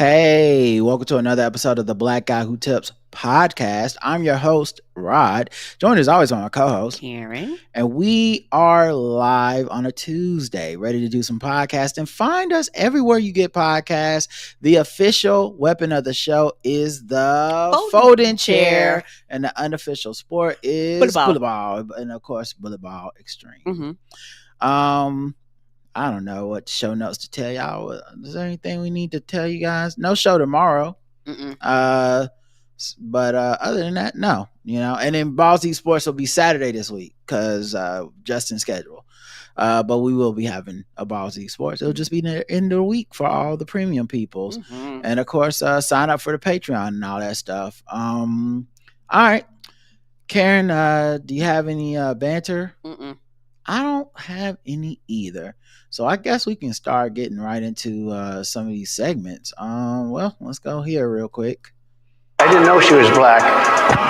Hey, welcome to another episode of the Black Guy Who Tips podcast. I'm your host, Rod. Joined as always by my co-host, Karen. And we are live on a Tuesday, ready to do some podcasting. Find us everywhere you get podcasts. The official weapon of the show is the folding chair, and the unofficial sport is bullet ball, and of course, bullet ball extreme. I don't know what show notes to tell y'all. Is there anything we need to tell you guys? No show tomorrow. But other than that, no. And then Ballsy Sports will be Saturday this week because Justin's schedule. But we will be having a Ballsy Sports. It'll just be the end of the week for all the premium peoples. And of course, sign up for the Patreon and all that stuff. All right. Karen, do you have any banter? I don't have any either. So I guess we can start getting right into some of these segments. Well, let's go here real quick. I didn't know she was black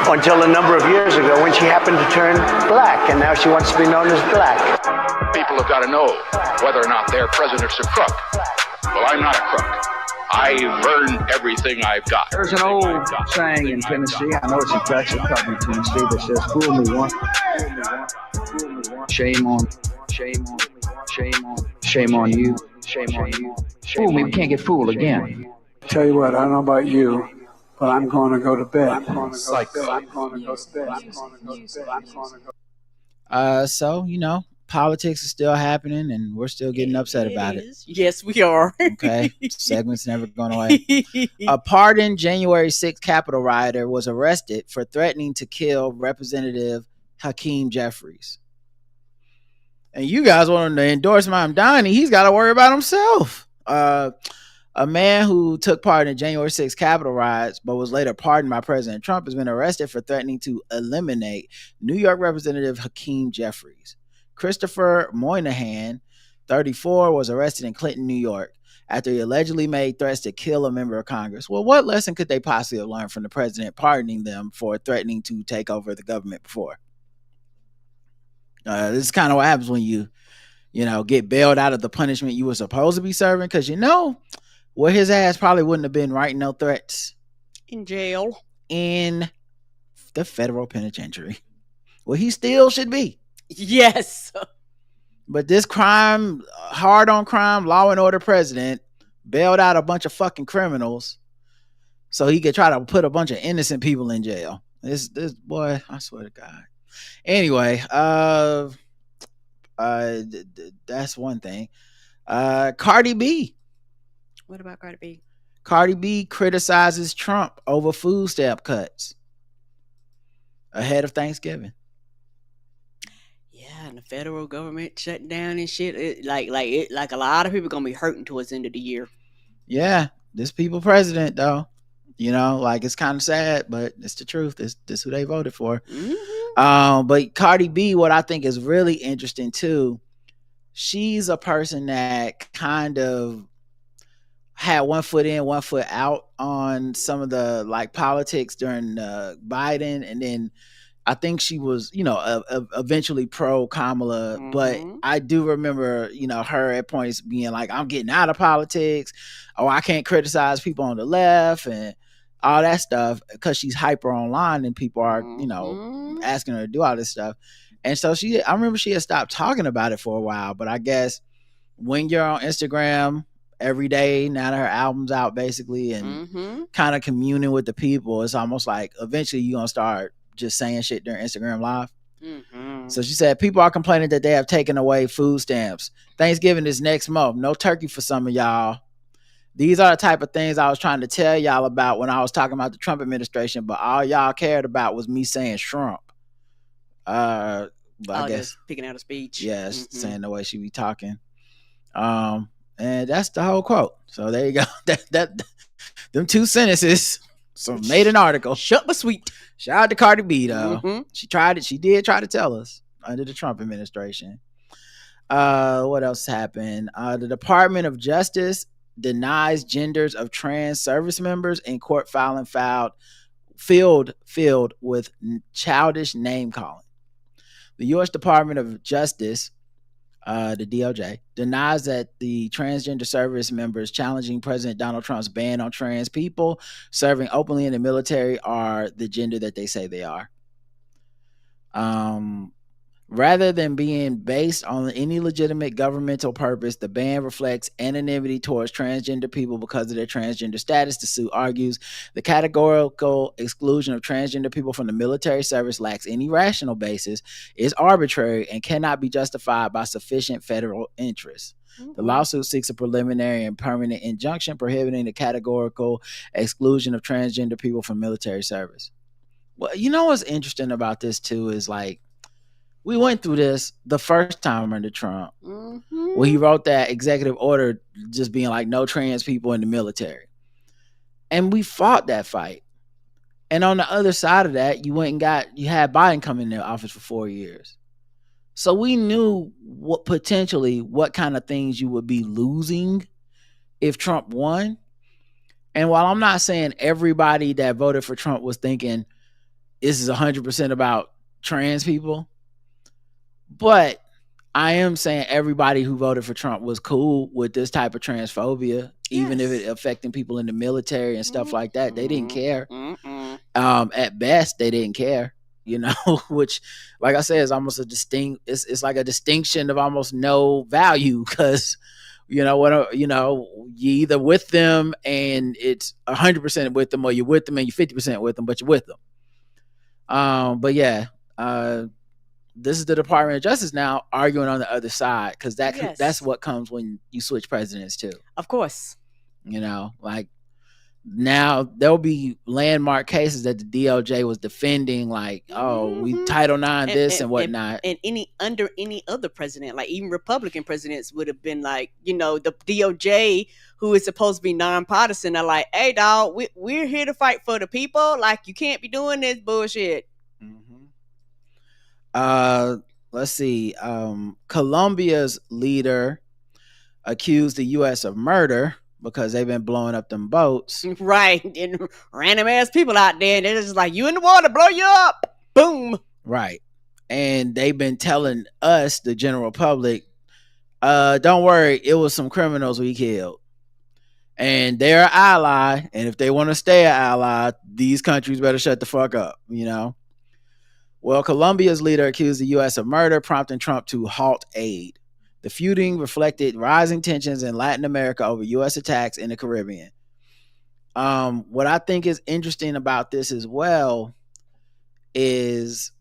until a number of years ago when she happened to turn black, and now she wants to be known as black. People have got to know whether or not their president's a crook. Well, I'm not a crook. I've earned everything I've got. There's an old saying in Tennessee, I know it's in Texas, probably Tennessee, that says, fool me once, shame on you. Fool me, we can't get fooled again. Tell you what, I don't know about you, but I'm going to go to bed. So, politics is still happening and we're still getting upset about it. Yes, we are. Okay. Segment's never going away. A pardoned January 6th Capitol rioter was arrested for threatening to kill Representative Hakeem Jeffries. And you guys want him to endorse Mamdani, he's got to worry about himself. A man who took part in January 6th Capitol riots but was later pardoned by President Trump has been arrested for threatening to eliminate New York Representative Hakeem Jeffries. Christopher Moynihan, 34, was arrested in Clinton, New York, after he allegedly made threats to kill a member of Congress. Well, what lesson could they possibly have learned from the president pardoning them for threatening to take over the government before? This is kind of what happens when you get bailed out of the punishment you were supposed to be serving, because where his ass probably wouldn't have been writing no threats. In jail. In the federal penitentiary. Well, he still should be. Yes. But this hard on crime, law and order president bailed out a bunch of fucking criminals so he could try to put a bunch of innocent people in jail. This boy, I swear to God. Anyway, that's one thing. Cardi B. What about Cardi B? Cardi B criticizes Trump over food stamp cuts ahead of Thanksgiving. Yeah, and the federal government shut down and shit. Like a lot of people gonna be hurting towards the end of the year. Yeah, this people president though. It's kind of sad, but it's the truth. This who they voted for. But Cardi B, what I think is really interesting too, she's a person that kind of had one foot in, one foot out on some of the politics during Biden, and then I think she was, eventually pro Kamala, but I do remember, her at points being like, I'm getting out of politics, or I can't criticize people on the left and all that stuff, because she's hyper online and people are, asking her to do all this stuff. And so I remember she had stopped talking about it for a while, but I guess when you're on Instagram every day, now that her album's out basically, and kind of communing with the people, it's almost like eventually you're going to start just saying shit during Instagram Live. So she said, people are complaining that they have taken away food stamps. Thanksgiving is next month. No turkey for some of y'all. These are the type of things I was trying to tell y'all about when I was talking about the Trump administration, but all y'all cared about was me saying Trump. But I guess picking out a speech. Yes, saying the way she be talking. And that's the whole quote. So there you go. That them two sentences. So made an article. Shut my sweet. Shout out to Cardi B though. She tried it. She did try to tell us under the Trump administration. What else happened? The Department of Justice denies genders of trans service members in court filing filled with childish name calling. The U.S. Department of Justice the DOJ, denies that the transgender service members challenging President Donald Trump's ban on trans people serving openly in the military are the gender that they say they are. Rather than being based on any legitimate governmental purpose, the ban reflects anonymity towards transgender people because of their transgender status. The suit argues the categorical exclusion of transgender people from the military service lacks any rational basis, is arbitrary, and cannot be justified by sufficient federal interest. The lawsuit seeks a preliminary and permanent injunction prohibiting the categorical exclusion of transgender people from military service. Well, you know what's interesting about this too is like, we went through this the first time under Trump, when he wrote that executive order just being like no trans people in the military. And we fought that fight. And on the other side of that, you had Biden come in the office for 4 years. So we knew what kind of things you would be losing if Trump won. And while I'm not saying everybody that voted for Trump was thinking this is 100% about trans people, but I am saying everybody who voted for Trump was cool with this type of transphobia, even if it affecting people in the military and stuff like that. They didn't care. At best, they didn't care, you know, which, like I said, is almost it's like a distinction of almost no value because, you know, you either with them and it's 100% with them, or you're with them and you're 50% with them, but you're with them. But yeah, this is the Department of Justice now arguing on the other side, because that's what comes when you switch presidents too. Of course. You know, like now there'll be landmark cases that the DOJ was defending, like, we Title IX this and whatnot. And under any other president, like even Republican presidents would have been like, you know, the DOJ, who is supposed to be nonpartisan, are like, hey, dog, we're here to fight for the people. Like, you can't be doing this bullshit. Let's see. Colombia's leader accused the U.S. of murder because they've been blowing up them boats. Right. And random ass people out there, and they're just like, you in the water, blow you up. Boom. Right. And they've been telling us, the general public, don't worry, it was some criminals we killed. And they're an ally. And if they want to stay an ally, these countries better shut the fuck up, you know? Well, Colombia's leader accused the U.S. of murder, prompting Trump to halt aid. The feuding reflected rising tensions in Latin America over U.S. attacks in the Caribbean. What I think is interesting about this as well is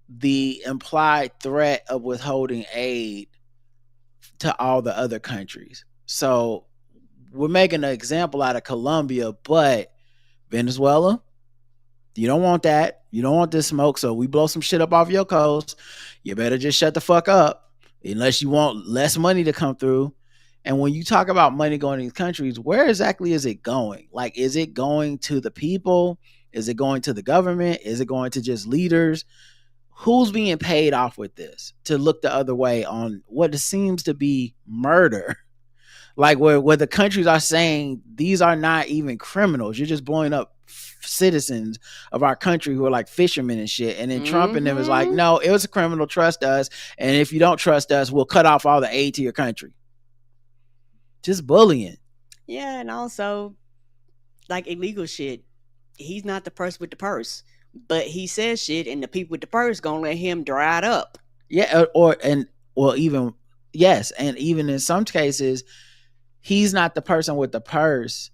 the implied threat of withholding aid to all the other countries. So we're making an example out of Colombia, but Venezuela, you don't want that. You don't want this smoke. So we blow some shit up off your coast. You better just shut the fuck up unless you want less money to come through. And when you talk about money going to these countries, where exactly is it going? Like, is it going to the people? Is it going to the government? Is it going to just leaders? Who's being paid off with this to look the other way on what seems to be murder? Like where the countries are saying these are not even criminals. You're just blowing up citizens of our country who are like fishermen and shit. And then Trump and them is like, no, it was a criminal. Trust us. And if you don't trust us, we'll cut off all the aid to your country. Just bullying. Yeah. And also like illegal shit. He's not the person with the purse, but he says shit and the people with the purse gonna let him dry it up. Yeah. And even in some cases, he's not the person with the purse,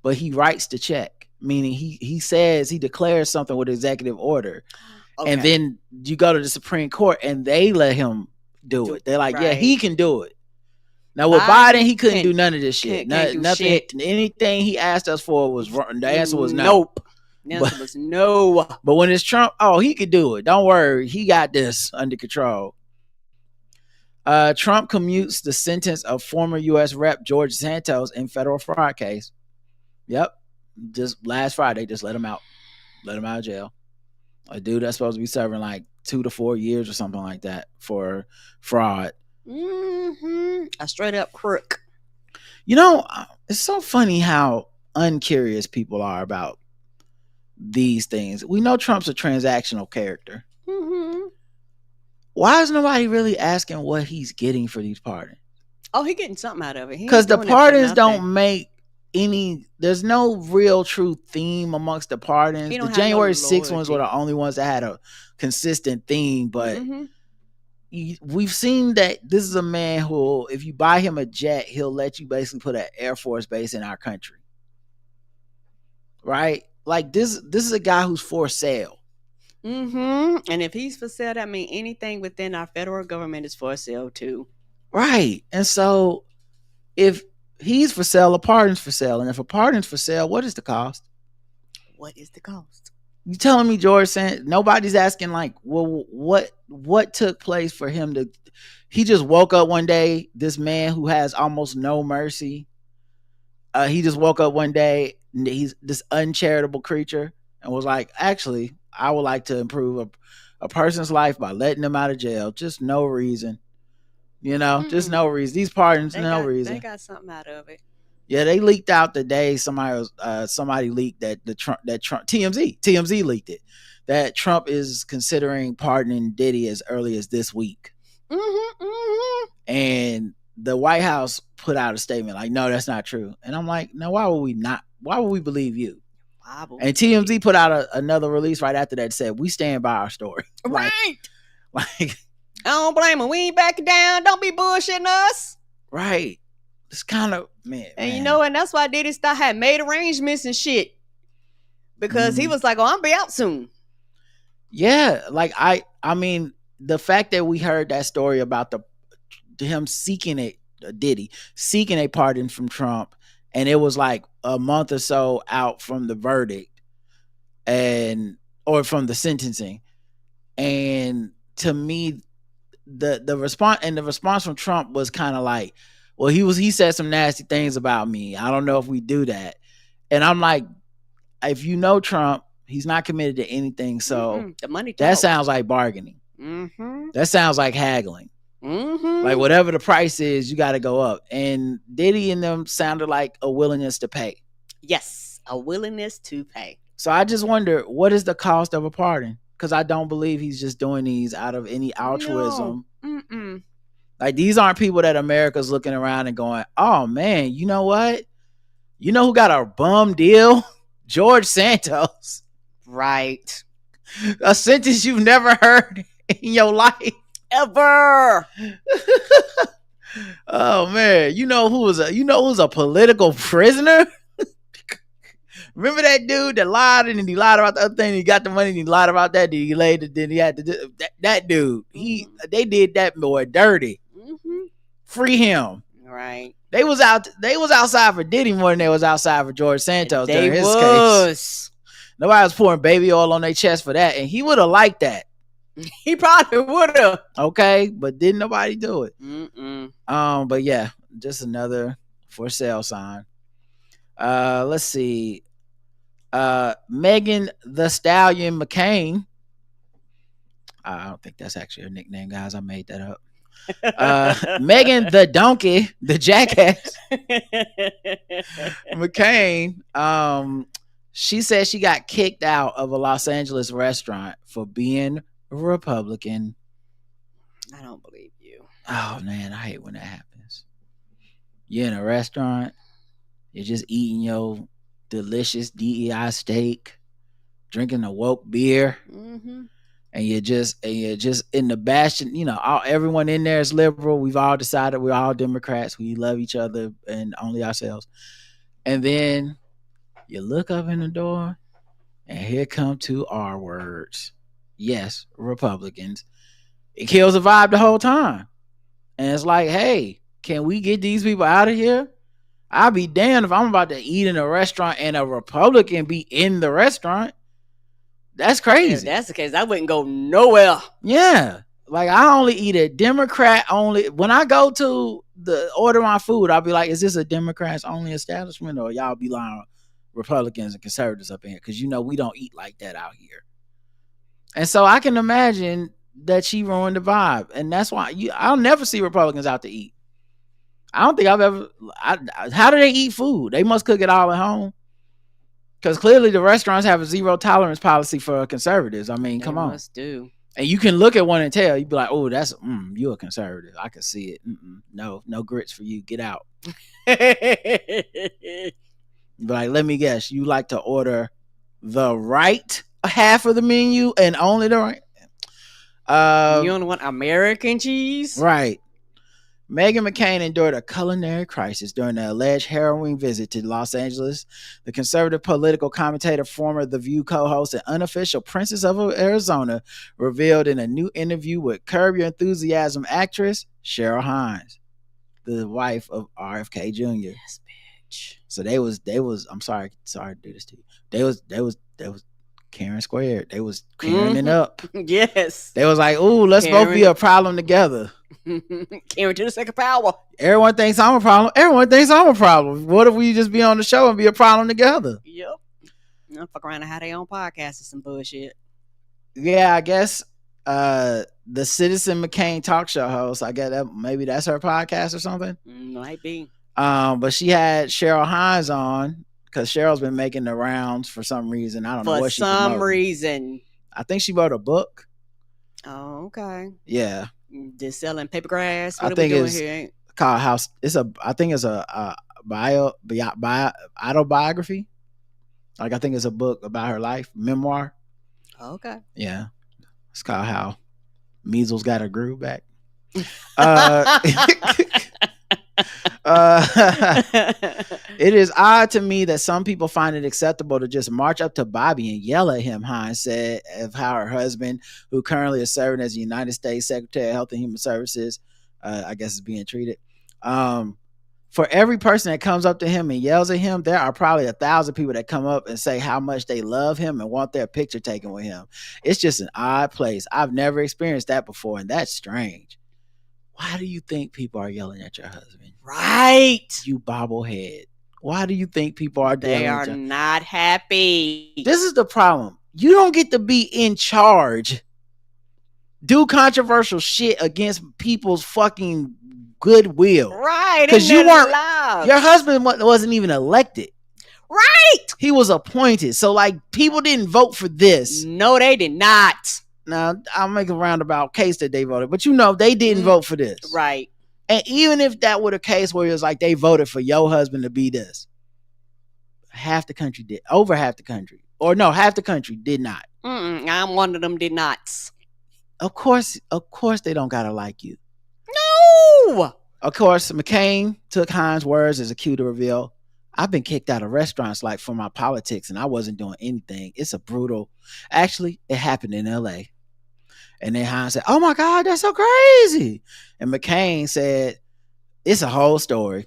but he writes the check. Meaning he says, he declares something with executive order. Okay. And then you go to the Supreme Court and they let him do it. They're like, right. Yeah, he can do it. Now with Biden, he couldn't do none of this shit. Nothing. Shit. Anything he asked us for was wrong. The answer was no. Nope. The answer was no. But when it's Trump, he could do it. Don't worry. He got this under control. Trump commutes the sentence of former U.S. Rep. George Santos in federal fraud case. Yep. Just last Friday, just let him out. Let him out of jail. A dude that's supposed to be serving like 2 to 4 years or something like that for fraud. A straight up crook. You know, it's so funny how uncurious people are about these things. We know Trump's a transactional character. Why is nobody really asking what he's getting for these pardons? Oh, he getting something out of it. Because the pardons don't make any. There's no real true theme amongst the pardons. The January 6th ones were the only ones that had a consistent theme, but we've seen that this is a man who, if you buy him a jet, he'll let you basically put an Air Force base in our country. Right? Like this is a guy who's for sale. And if he's for sale, that means anything within our federal government is for sale too. Right. And so if he's for sale, a pardon's for sale. And if a pardon's for sale, what is the cost? What is the cost? You telling me, George, nobody's asking like, well, what took place for him to, he just woke up one day, this man who has almost no mercy. He just woke up one day, he's this uncharitable creature, and was like, actually, I would like to improve a person's life by letting them out of jail. Just no reason. Just no reason. These pardons, no reason. They got something out of it. Yeah, they leaked out the day somebody leaked that TMZ leaked it, that Trump is considering pardoning Diddy as early as this week. And the White House put out a statement like, no, that's not true. And I'm like, no, why would we not? Why would we believe you? And TMZ put out another release right after that said, we stand by our story. Right. Like, I don't blame him. We ain't backing down. Don't be bullshitting us. Right. It's kind of, man. And you know, and that's why Diddy had made arrangements and shit. Because he was like, oh, I'll be out soon. Yeah. Like, I mean, the fact that we heard that story about him seeking Diddy seeking a pardon from Trump, and it was like a month or so out from the verdict or from the sentencing. And to me, the response from Trump was kind of like, well, he said some nasty things about me. I don't know if we do that. And I'm like, if you know Trump, he's not committed to anything. So the money that sounds like bargaining. That sounds like haggling. Like whatever the price is, you got to go up. And Diddy and them sounded like a willingness to pay. Yes, a willingness to pay. So I just wonder, what is the cost of a pardon? Because I don't believe he's just doing these out of any altruism. No. Like, these aren't people that America's looking around and going, oh man, you know what? You know who got a bum deal? George Santos. Right. A sentence you've never heard in your life. Ever. Oh man, you know who's a political prisoner? Remember that dude that lied and he lied about the other thing, and he got the money and he lied about that, then he had to do that dude. They did that boy dirty. Free him. Right. They was outside for Diddy more than they was outside for George Santos during his case. Nobody was pouring baby oil on their chest for that, and he would have liked that. He probably would have. Okay, but didn't nobody do it. But yeah, just another for sale sign. Let's see. Meghan the Stallion McCain. I don't think that's actually her nickname, guys. I made that up. Meghan the Donkey, the jackass. McCain. She said she got kicked out of a Los Angeles restaurant for being Republican. I don't believe you. Oh man, I hate when that happens. You're in a restaurant, you're just eating your delicious DEI steak, drinking a woke beer, and you're just in the bastion. You know, everyone in there is liberal. We've all decided we're all Democrats. We love each other and only ourselves. And then you look up in the door, and here come two R words. Yes, Republicans. It kills the vibe the whole time. And it's like, hey, can we get these people out of here? I'll be damned if I'm about to eat in a restaurant and a Republican be in the restaurant. That's crazy. If that's the case, I wouldn't go nowhere. Yeah. Like, I only eat at Democrat only. When I go to order my food, I'll be like, is this a Democrats only establishment, or y'all be lying Republicans and conservatives up in here? Because, we don't eat like that out here. And so I can imagine that she ruined the vibe. And that's why I'll never see Republicans out to eat. I don't think I've ever. How do they eat food? They must cook it all at home. Because clearly the restaurants have a zero tolerance policy for conservatives. I mean, come on. Must do. And you can look at one and tell. You'd be like, oh, that's you a conservative. I can see it. No grits for you. Get out. But like, let me guess. You like to order the right half of the menu and only the right. You only want American cheese? Right. Meghan McCain endured a culinary crisis during the alleged harrowing visit to Los Angeles. The conservative political commentator, former The View co-host, and unofficial Princess of Arizona, revealed in a new interview with Curb Your Enthusiasm actress Cheryl Hines, the wife of RFK Jr. Yes, bitch. So they was. I'm sorry to do this to you. They was Karen squared. They was Karen it up. Yes. They was like, ooh, let's both be a problem together. Carry to the second power. Everyone thinks I'm a problem. Everyone thinks I'm a problem. What if we just be on the show and be a problem together? Yep. I'll fuck around and have their own podcast or some bullshit. Yeah, I guess the Citizen McCain talk show host, I guess maybe that's her podcast or something. Might be. But she had Cheryl Hines on because Cheryl's been making the rounds for some reason. I don't know what she promoting. For some reason. I think she wrote a book. Oh, okay. Yeah. Just selling paper grass. What I think it's called House. I think it's a autobiography. Like I think it's a book about her life, memoir. Okay. Yeah. It's called How Measles Got Her Groove Back. It is odd to me that some people find it acceptable to just march up to Bobby and yell at him, Hines said, of how her husband, who currently is serving as the United States Secretary of Health and Human Services, I guess is being treated. For every person that comes up to him and yells at him, there are probably 1,000 people that come up and say how much they love him and want their picture taken with him. It's just an odd place. I've never experienced that before, and that's strange. Why do you think people are yelling at your husband? Right. You bobblehead. Why do you think people are They are not happy. This is the problem. You don't get to be in charge. Do controversial shit against people's fucking goodwill. Right. Because you weren't allowed. Your husband wasn't even elected. Right. He was appointed. So like people didn't vote for this. No, they did not. Now, I'll make a roundabout case that they voted, but they didn't vote for this. Right. And even if that were the case where it was like they voted for your husband to be this, half the country did. Over half the country. Or no, half the country did not. I'm one of them did not. Of course they don't gotta like you. No! Of course, McCain took Hines' words as a cue to reveal, I've been kicked out of restaurants like for my politics and I wasn't doing anything. It's a brutal. Actually, it happened in LA. And then Hines said, oh my God, that's so crazy. And McCain said, it's a whole story.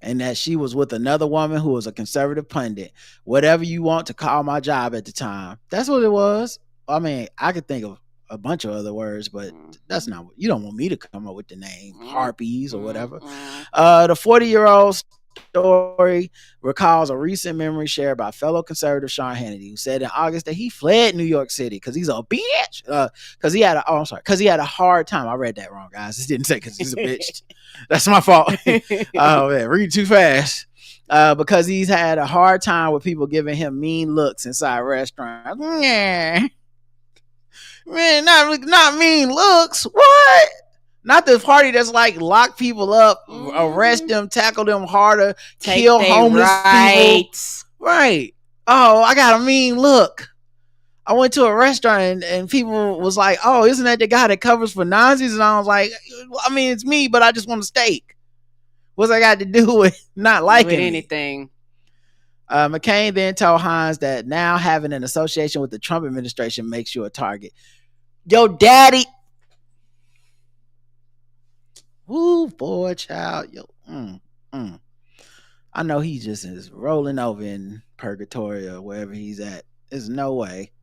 And that she was with another woman who was a conservative pundit. Whatever you want to call my job at the time. That's what it was. I mean, I could think of a bunch of other words, but that's not, you don't want me to come up with the name Harpies or whatever. The 40-year-old story recalls a recent memory shared by fellow conservative Sean Hannity, who said in August that he fled New York City because he's a bitch. Because he had a hard time. I read that wrong, guys. It didn't say because he's a bitch. That's my fault. Oh man, read too fast. Because he's had a hard time with people giving him mean looks inside restaurants. Man, not mean looks. What? Not the party that's like lock people up, arrest them, tackle them harder, kill homeless people. Right. Oh, I got a mean look. I went to a restaurant and people was like, oh, isn't that the guy that covers for Nazis? And I was like, I mean, it's me, but I just want a steak. What's I got to do with not liking anything? McCain then told Hines that now having an association with the Trump administration makes you a target. Yo, daddy. Woo, boy, child. Yo, I know he just is rolling over in purgatory or wherever he's at. There's no way.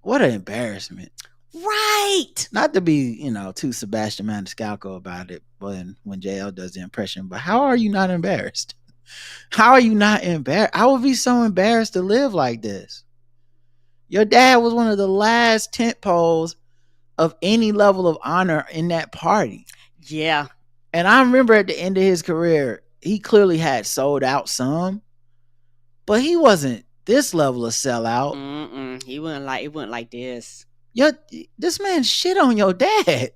What an embarrassment. Right. Not to be, too Sebastian Maniscalco about it when JL does the impression, but how are you not embarrassed? How are you not embarrassed? I would be so embarrassed to live like this. Your dad was one of the last tent poles of any level of honor in that party. Yeah. And I remember at the end of his career, he clearly had sold out some, but he wasn't this level of sellout. It wasn't like this. This man shit on your dad.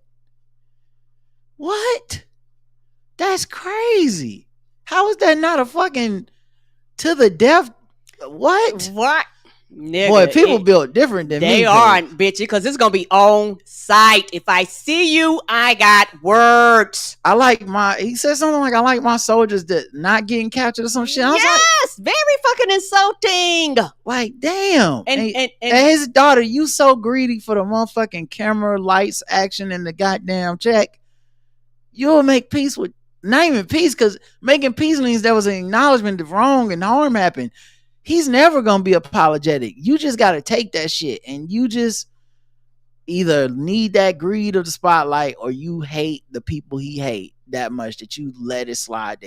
What? That's crazy. How is that not a fucking to the death? What? Nigga, boy, people built different than me. They aren't, bitchy, because it's gonna be on site. If I see you, I got words. He said something like, I like my soldiers that not getting captured or some shit. I was yes, very fucking insulting. Like, damn. And his daughter, you so greedy for the motherfucking camera, lights, action, and the goddamn check. You'll make peace with, not even peace, because making peace means there was an acknowledgement of wrong and harm happened. He's never going to be apologetic. You just got to take that shit, and you just either need that greed of the spotlight or you hate the people he hate that much that you let it slide.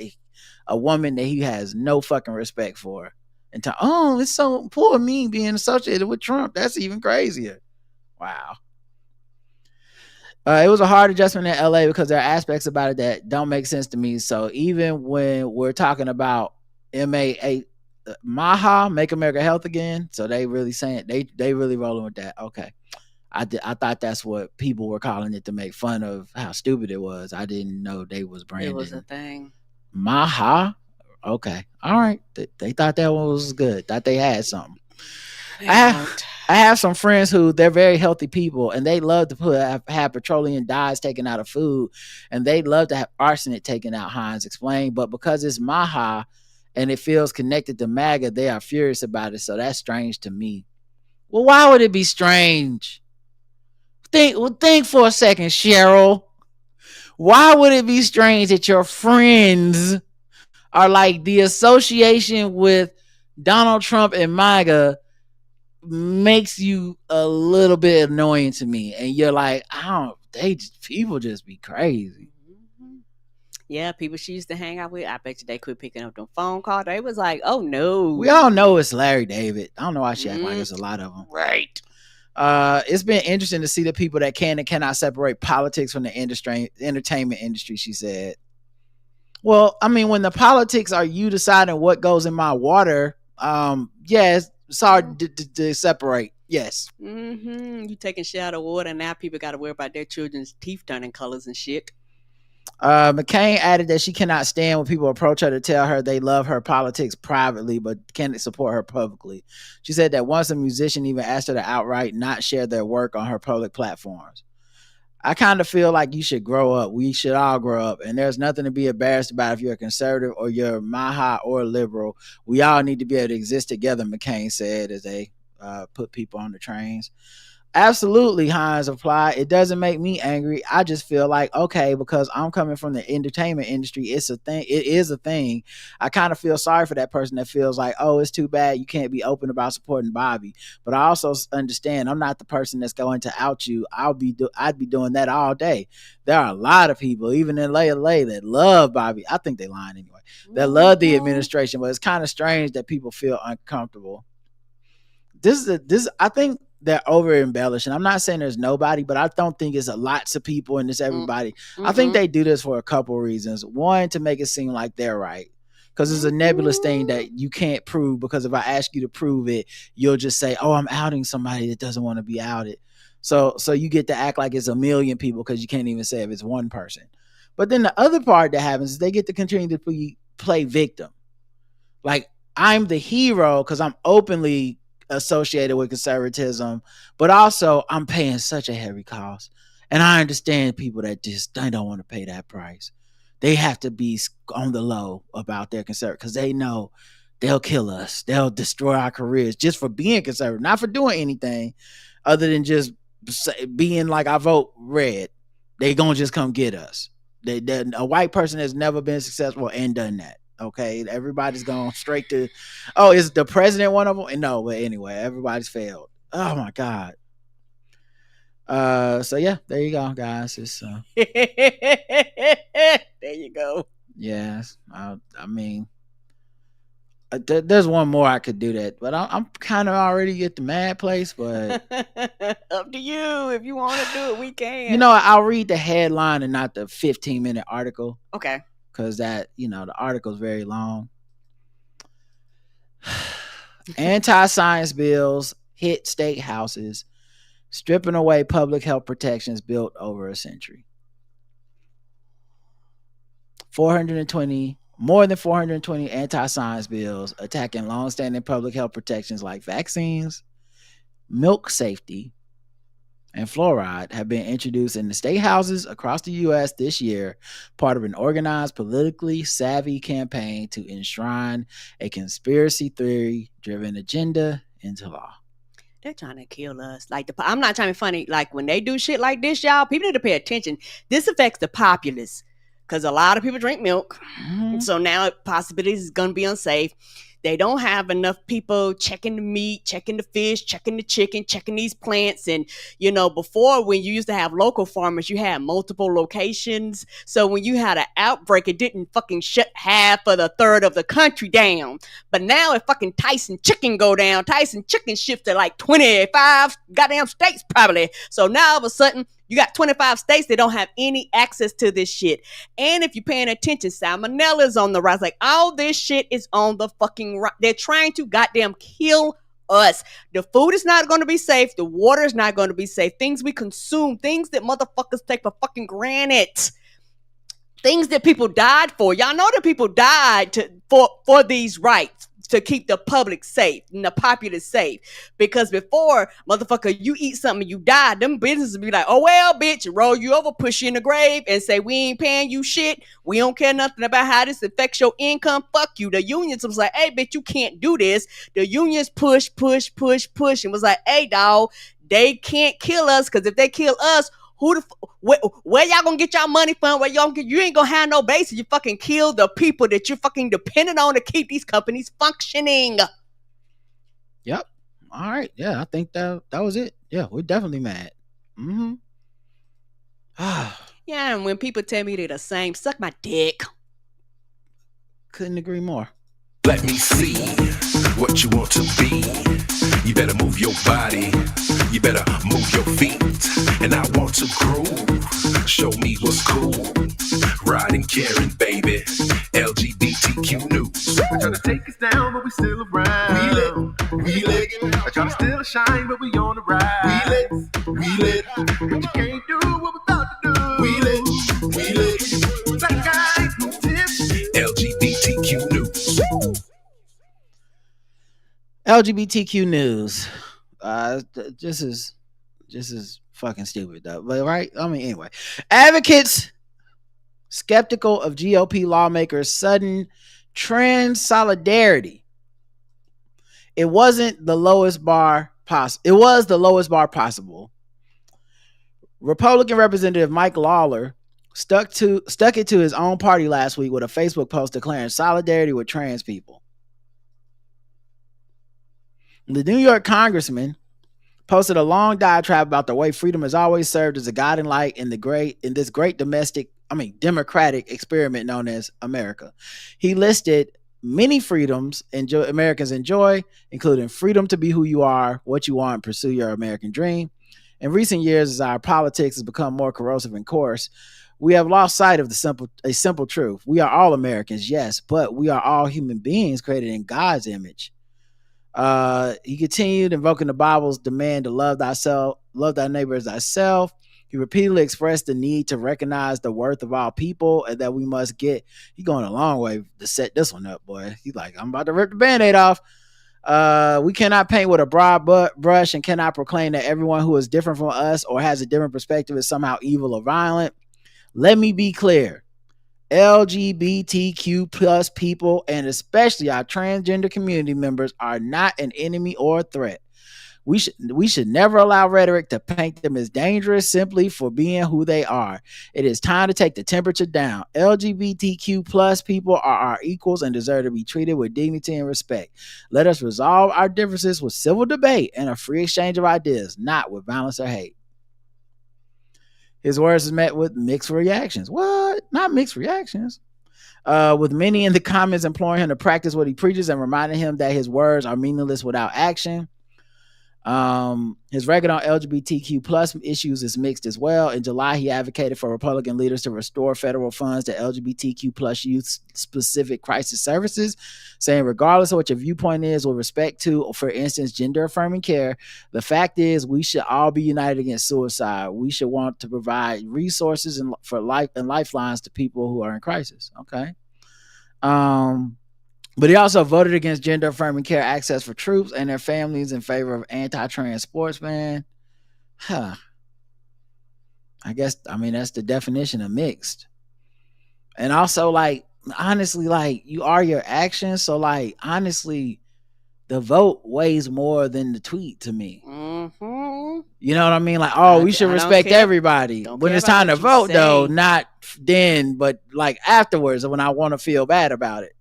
A woman that he has no fucking respect for. And it's so poor me being associated with Trump. That's even crazier. Wow. It was a hard adjustment in LA because there are aspects about it that don't make sense to me. So even when we're talking about MAHA, Make America Health Again, so they really saying they really rolling with that. Okay, I thought that's what people were calling it to make fun of how stupid it was. I didn't know they was branding. It was a thing. MAHA. Okay, all right. They thought that one was good. Thought they had something. I have some friends who they're very healthy people, and they love to have petroleum dyes taken out of food, and they love to have arsenic taken out. Hines explained, but because it's MAHA and it feels connected to MAGA, they are furious about it. So that's strange to me. Well, why would it be strange? Think for a second, Cheryl. Why would it be strange that your friends are like the association with Donald Trump and MAGA makes you a little bit annoying to me, and you're like, people just be crazy. Yeah, people she used to hang out with, I bet you they quit picking up them phone calls. They was like, oh no. We all know it's Larry David. I don't know why she act like it's a lot of them. Right. It's been interesting to see the people that can and cannot separate politics from the entertainment industry, she said. Well, I mean, when the politics are you deciding what goes in my water, yes, it's hard to separate. Yes. You taking shit out of water, and now people got to worry about their children's teeth turning colors and shit. McCain added that she cannot stand when people approach her to tell her they love her politics privately but can't support her publicly. She said that once a musician even asked her to outright not share their work on her public platforms. I kind of feel like you should grow up. We should all grow up, and there's nothing to be embarrassed about if you're a conservative or you're MAHA or a liberal. We all need to be able to exist together, McCain said as they put people on the trains. Absolutely, Hines replied. It doesn't make me angry. I just feel like, okay, because I'm coming from the entertainment industry, it's a thing. It is a thing. I kind of feel sorry for that person that feels like, oh, it's too bad you can't be open about supporting Bobby. But I also understand I'm not the person that's going to out you. I'd be doing that all day. There are a lot of people, even in LA, that love Bobby. I think they lying anyway. That love the administration, but it's kind of strange that people feel uncomfortable. I think they're over embellishing. I'm not saying there's nobody, but I don't think it's a lots of people and it's everybody. I think they do this for a couple reasons. One, to make it seem like they're right, because it's a nebulous thing that you can't prove, because if I ask you to prove it, you'll just say, oh, I'm outing somebody that doesn't want to be outed. So you get to act like it's a million people because you can't even say if it's one person. But then the other part that happens is they get to continue to play victim. Like, I'm the hero because I'm openly associated with conservatism, but also I'm paying such a heavy cost, and I understand people that just they don't want to pay that price. They have to be on the low about their conservative because they know they'll kill us, they'll destroy our careers just for being conservative, not for doing anything other than just being like, I vote red. They gonna just come get us. A white person has never been successful and done that. Okay, everybody's going straight to, oh, is the president one of them? No, but anyway, everybody's failed. Oh my God. So yeah, there you go, guys. It's there you go. Yes, I mean, there's one more I could do that, but I'm kind of already at the mad place. But up to you. If you want to do it, we can. You know, I'll read the headline and not the 15-minute article. Okay. Because that, the article is very long. Anti-science bills hit state houses. stripping away public health protections built over a century. More than 420 anti-science bills attacking long-standing public health protections like vaccines, milk safety, and fluoride have been introduced in the state houses across the U.S. this year, part of an organized, politically savvy campaign to enshrine a conspiracy theory-driven agenda into law. They're trying to kill us. Like, I'm not trying to be funny. Like, when they do shit like this, y'all, people need to pay attention. This affects the populace because a lot of people drink milk. Mm-hmm. So now possibilities is going to be unsafe. They don't have enough people checking the meat, checking the fish, checking the chicken, checking these plants. And, you know, before when you used to have local farmers, you had multiple locations. So when you had an outbreak, it didn't fucking shut half or the third of the country down. But now if fucking Tyson chicken go down, Tyson chicken shifts to like 25 goddamn states probably. So now all of a sudden, you got 25 states that don't have any access to this shit. And if you're paying attention, salmonella is on the rise. Like, all this shit is on the fucking rise. They're trying to goddamn kill us. The food is not going to be safe. The water is not going to be safe. Things we consume, things that motherfuckers take for fucking granted. Things that people died for. Y'all know that people died for these rights, to keep the public safe and the populace safe. Because before, motherfucker, you eat something, you die, them businesses be like, oh, well, bitch, roll you over, push you in the grave, and say, we ain't paying you shit. We don't care nothing about how this affects your income. Fuck you. The unions was like, hey, bitch, you can't do this. The unions push, and was like, hey, dog, they can't kill us, because if they kill us, where y'all gonna get y'all money from? You ain't gonna have no base. You fucking kill the people that you're fucking dependent on to keep these companies functioning. Yep. All right. Yeah, I think that was it. Yeah, we're definitely mad. Mm-hmm. Yeah, and when people tell me they're the same, suck my dick. Couldn't agree more. Let me see what you want to be. You better move your body. You better move your feet. And I want to groove. Show me what's cool. Riding, caring, baby. LGBTQ news. They're trying to take us down, but we still around. We lit. They're trying to steal a shine, but we on the ride. We lit. But you can't do what we're about to do. We lit. Black guys, no tips. LGBTQ news. LGBTQ news. Just as fucking stupid though, but right? I mean, anyway, advocates skeptical of GOP lawmakers' sudden trans solidarity. It wasn't the lowest bar possible. It was the lowest bar possible. Republican Representative Mike Lawler stuck it to his own party last week with a Facebook post declaring solidarity with trans people. The New York congressman posted a long diatribe about the way freedom has always served as a guiding light in this great democratic experiment known as America. He listed many freedoms Americans enjoy, including freedom to be who you are, what you want, and pursue your American dream. In recent years, as our politics has become more corrosive and coarse, we have lost sight of a simple truth. We are all Americans, yes, but we are all human beings created in God's image. He continued invoking the Bible's demand to love thy neighbor as thyself. He repeatedly expressed the need to recognize the worth of all people and that we must get. He's going a long way to set this one up, boy. He's like, I'm about to rip the Band-Aid off. We cannot paint with a broad brush and cannot proclaim that everyone who is different from us or has a different perspective is somehow evil or violent. Let me be clear. LGBTQ plus people, and especially our transgender community members, are not an enemy or a threat. We should never allow rhetoric to paint them as dangerous simply for being who they are. It is time to take the temperature down. LGBTQ plus people are our equals and deserve to be treated with dignity and respect. Let us resolve our differences with civil debate and a free exchange of ideas, not with violence or hate. His words is met with mixed reactions. What? Not mixed reactions. With many in the comments imploring him to practice what he preaches and reminding him that his words are meaningless without action. His record on LGBTQ plus issues is mixed as well. In July, he advocated for Republican leaders to restore federal funds to LGBTQ plus youth specific crisis services, saying regardless of what your viewpoint is with respect to, for instance, gender affirming care, the fact is we should all be united against suicide. We should want to provide resources and lifelines to people who are in crisis. Okay. But he also voted against gender affirming care access for troops and their families in favor of anti-trans sportsmen. I guess, I mean, that's the definition of mixed. And also, like, honestly, like, you are your actions. So, like, honestly, the vote weighs more than the tweet to me. Mm-hmm. You know what I mean? Like, oh, we should respect everybody. When it's time to vote, though, not then, but like afterwards when I want to feel bad about it.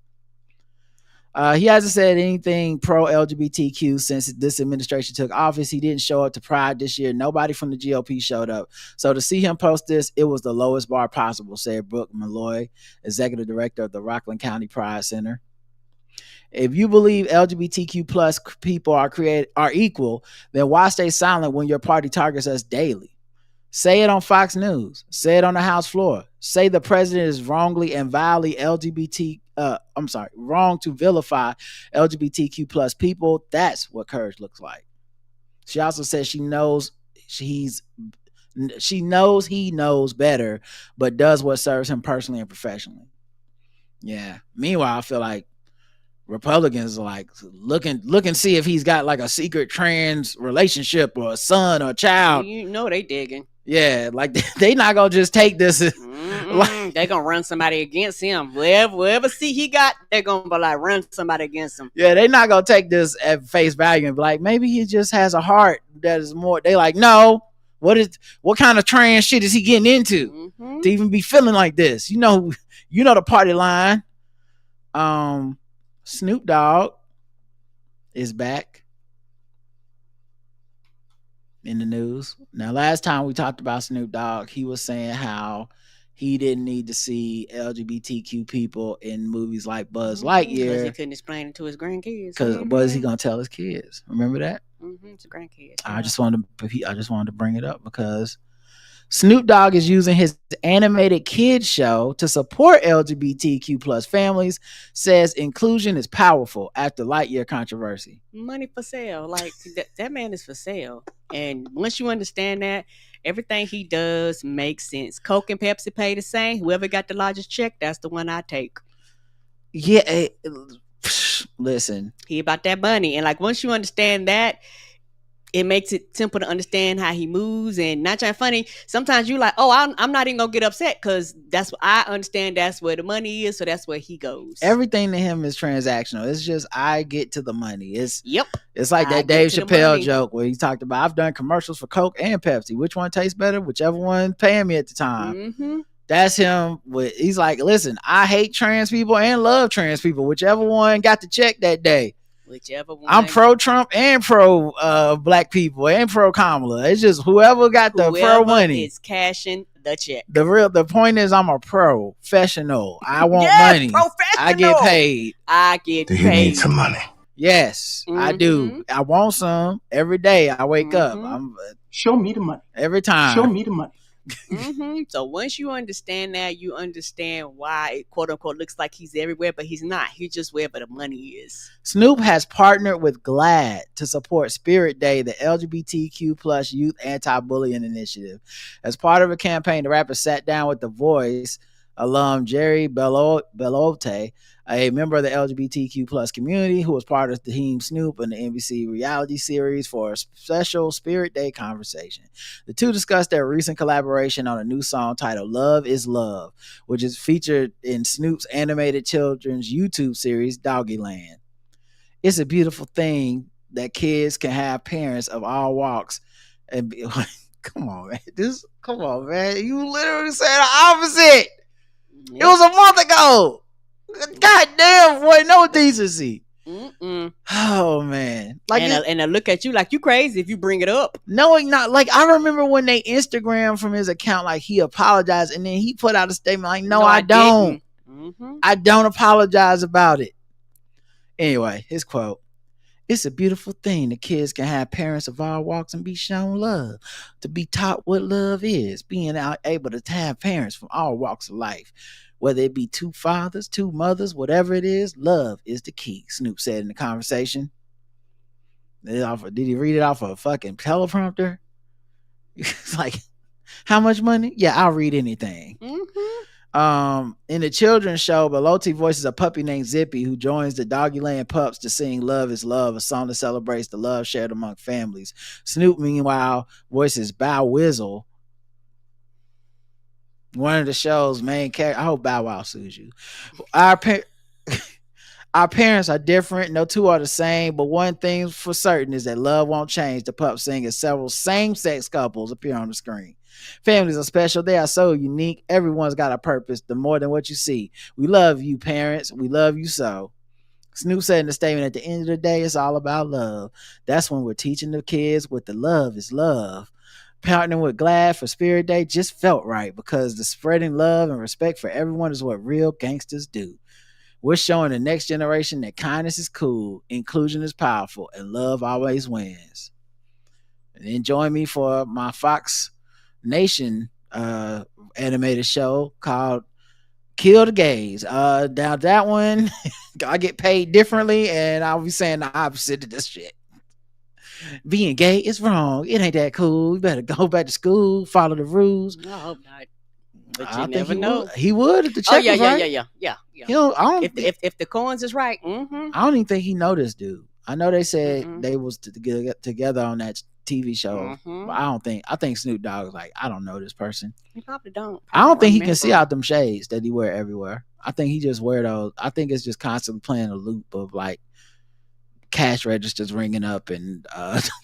He hasn't said anything pro-LGBTQ since this administration took office. He didn't show up to Pride this year. Nobody from the GOP showed up. So to see him post this, it was the lowest bar possible, said Brooke Malloy, executive director of the Rockland County Pride Center. If you believe LGBTQ plus people are equal, then why stay silent when your party targets us daily? Say it on Fox News. Say it on the House floor. Say the president is wrongly and vilely wrong to vilify LGBTQ plus people. That's what courage looks like. She also says she knows he knows better, but does what serves him personally and professionally. Yeah. Meanwhile, I feel like Republicans are like look and see if he's got like a secret trans relationship or a son or a child. You know they digging. Yeah, like they not gonna just take this. Like, they gonna run somebody against him. Wherever seat he got, they're gonna like run somebody against him. Yeah, they not gonna take this at face value and be like, maybe he just has a heart that is more. They like, no, what kind of trans shit is he getting into to even be feeling like this? You know the party line. Snoop Dogg is back in the news. Now, last time we talked about Snoop Dogg, he was saying how he didn't need to see LGBTQ people in movies like Buzz Lightyear. Because he couldn't explain it to his grandkids. Because what is he going to tell his kids? Remember that? It's a grandkid. I just wanted to bring it up because Snoop Dogg is using his animated kids show to support LGBTQ plus families, says inclusion is powerful after Lightyear controversy. Money for sale. Like, that man is for sale. And once you understand that, everything he does makes sense. Coke and Pepsi pay the same. Whoever got the largest check, that's the one I take. Yeah. Listen. He about that money. And like, once you understand that, it makes it simple to understand how he moves. And not trying funny, sometimes you like, oh, I'm not even gonna get upset because that's what I understand. That's where the money is, so that's where he goes. Everything to him is transactional. It's just I get to the money. It's like that Dave Chappelle joke where he talked about I've done commercials for Coke and Pepsi. Which one tastes better? Whichever one paying me at the time. That's him. He's like, listen, I hate trans people and love trans people. Whichever one got the check that day. Whichever one. I'm pro Trump and pro black people and pro Kamala. It's just whoever got the pro money is cashing the check. The point is I'm a professional. I want money. I get paid. Do you need some money? Yes, I do. I want some every day. I wake up. Show me the money. Every time. Show me the money. So once you understand that, you understand why it quote unquote looks like he's everywhere, but he's not. He's just wherever the money is. Snoop has partnered with GLAAD to support Spirit Day, the LGBTQ plus youth anti-bullying initiative. As part of a campaign, the rapper sat down with The Voice alum Jerry Belote, a member of the LGBTQ plus community who was part of Team Snoop and the NBC reality series, for a special Spirit Day conversation. The two discussed their recent collaboration on a new song titled Love is Love, which is featured in Snoop's animated children's YouTube series Doggyland. It's a beautiful thing that kids can have parents of all walks and be like, come on, man. You literally said the opposite. It was a month ago. God damn, boy, no decency. Oh man, like, and I look at you like you crazy if you bring it up. Knowing not, like, I remember when they Instagram from his account, like he apologized, and then he put out a statement like, "No, I don't. I don't apologize about it." Anyway, his quote: It's a beautiful thing that kids can have parents of all walks and be shown love, to be taught what love is, being able to have parents from all walks of life. Whether it be two fathers, two mothers, whatever it is, love is the key, Snoop said in the conversation. Did he read it off a fucking teleprompter? It's like, how much money? Yeah, I'll read anything. In the children's show, Belotti voices a puppy named Zippy who joins the Doggyland pups to sing Love is Love, a song that celebrates the love shared among families. Snoop, meanwhile, voices Bow Wizzle, one of the show's main characters. I hope Bow Wow sues you. Our parents are different. No two are the same, but one thing for certain is that love won't change. The pup sing as several same-sex couples appear on the screen. Families are special. They are so unique. Everyone's got a purpose. The more than what you see. We love you, parents. We love you so. Snoop said in the statement, at the end of the day, it's all about love. That's when we're teaching the kids what the love is love. Partnering with GLAAD for Spirit Day just felt right because the spreading love and respect for everyone is what real gangsters do. We're showing the next generation that kindness is cool, inclusion is powerful, and love always wins. And then join me for my Fox Nation animated show called Kill the Gays. Now that one, I get paid differently, and I'll be saying the opposite of this shit. Being gay is wrong. It ain't that cool. You better go back to school, follow the rules. I hope not. But I you never think know. He would if the check was right. Yeah. If the coins is right. I don't even think he know this dude. I know they said they was together on that TV show, but I think Snoop Dogg was like, I don't know this person. He probably don't. I don't think he can see out them shades that he wear everywhere. I think he just wear those. I think it's just constantly playing a loop of like cash registers ringing up and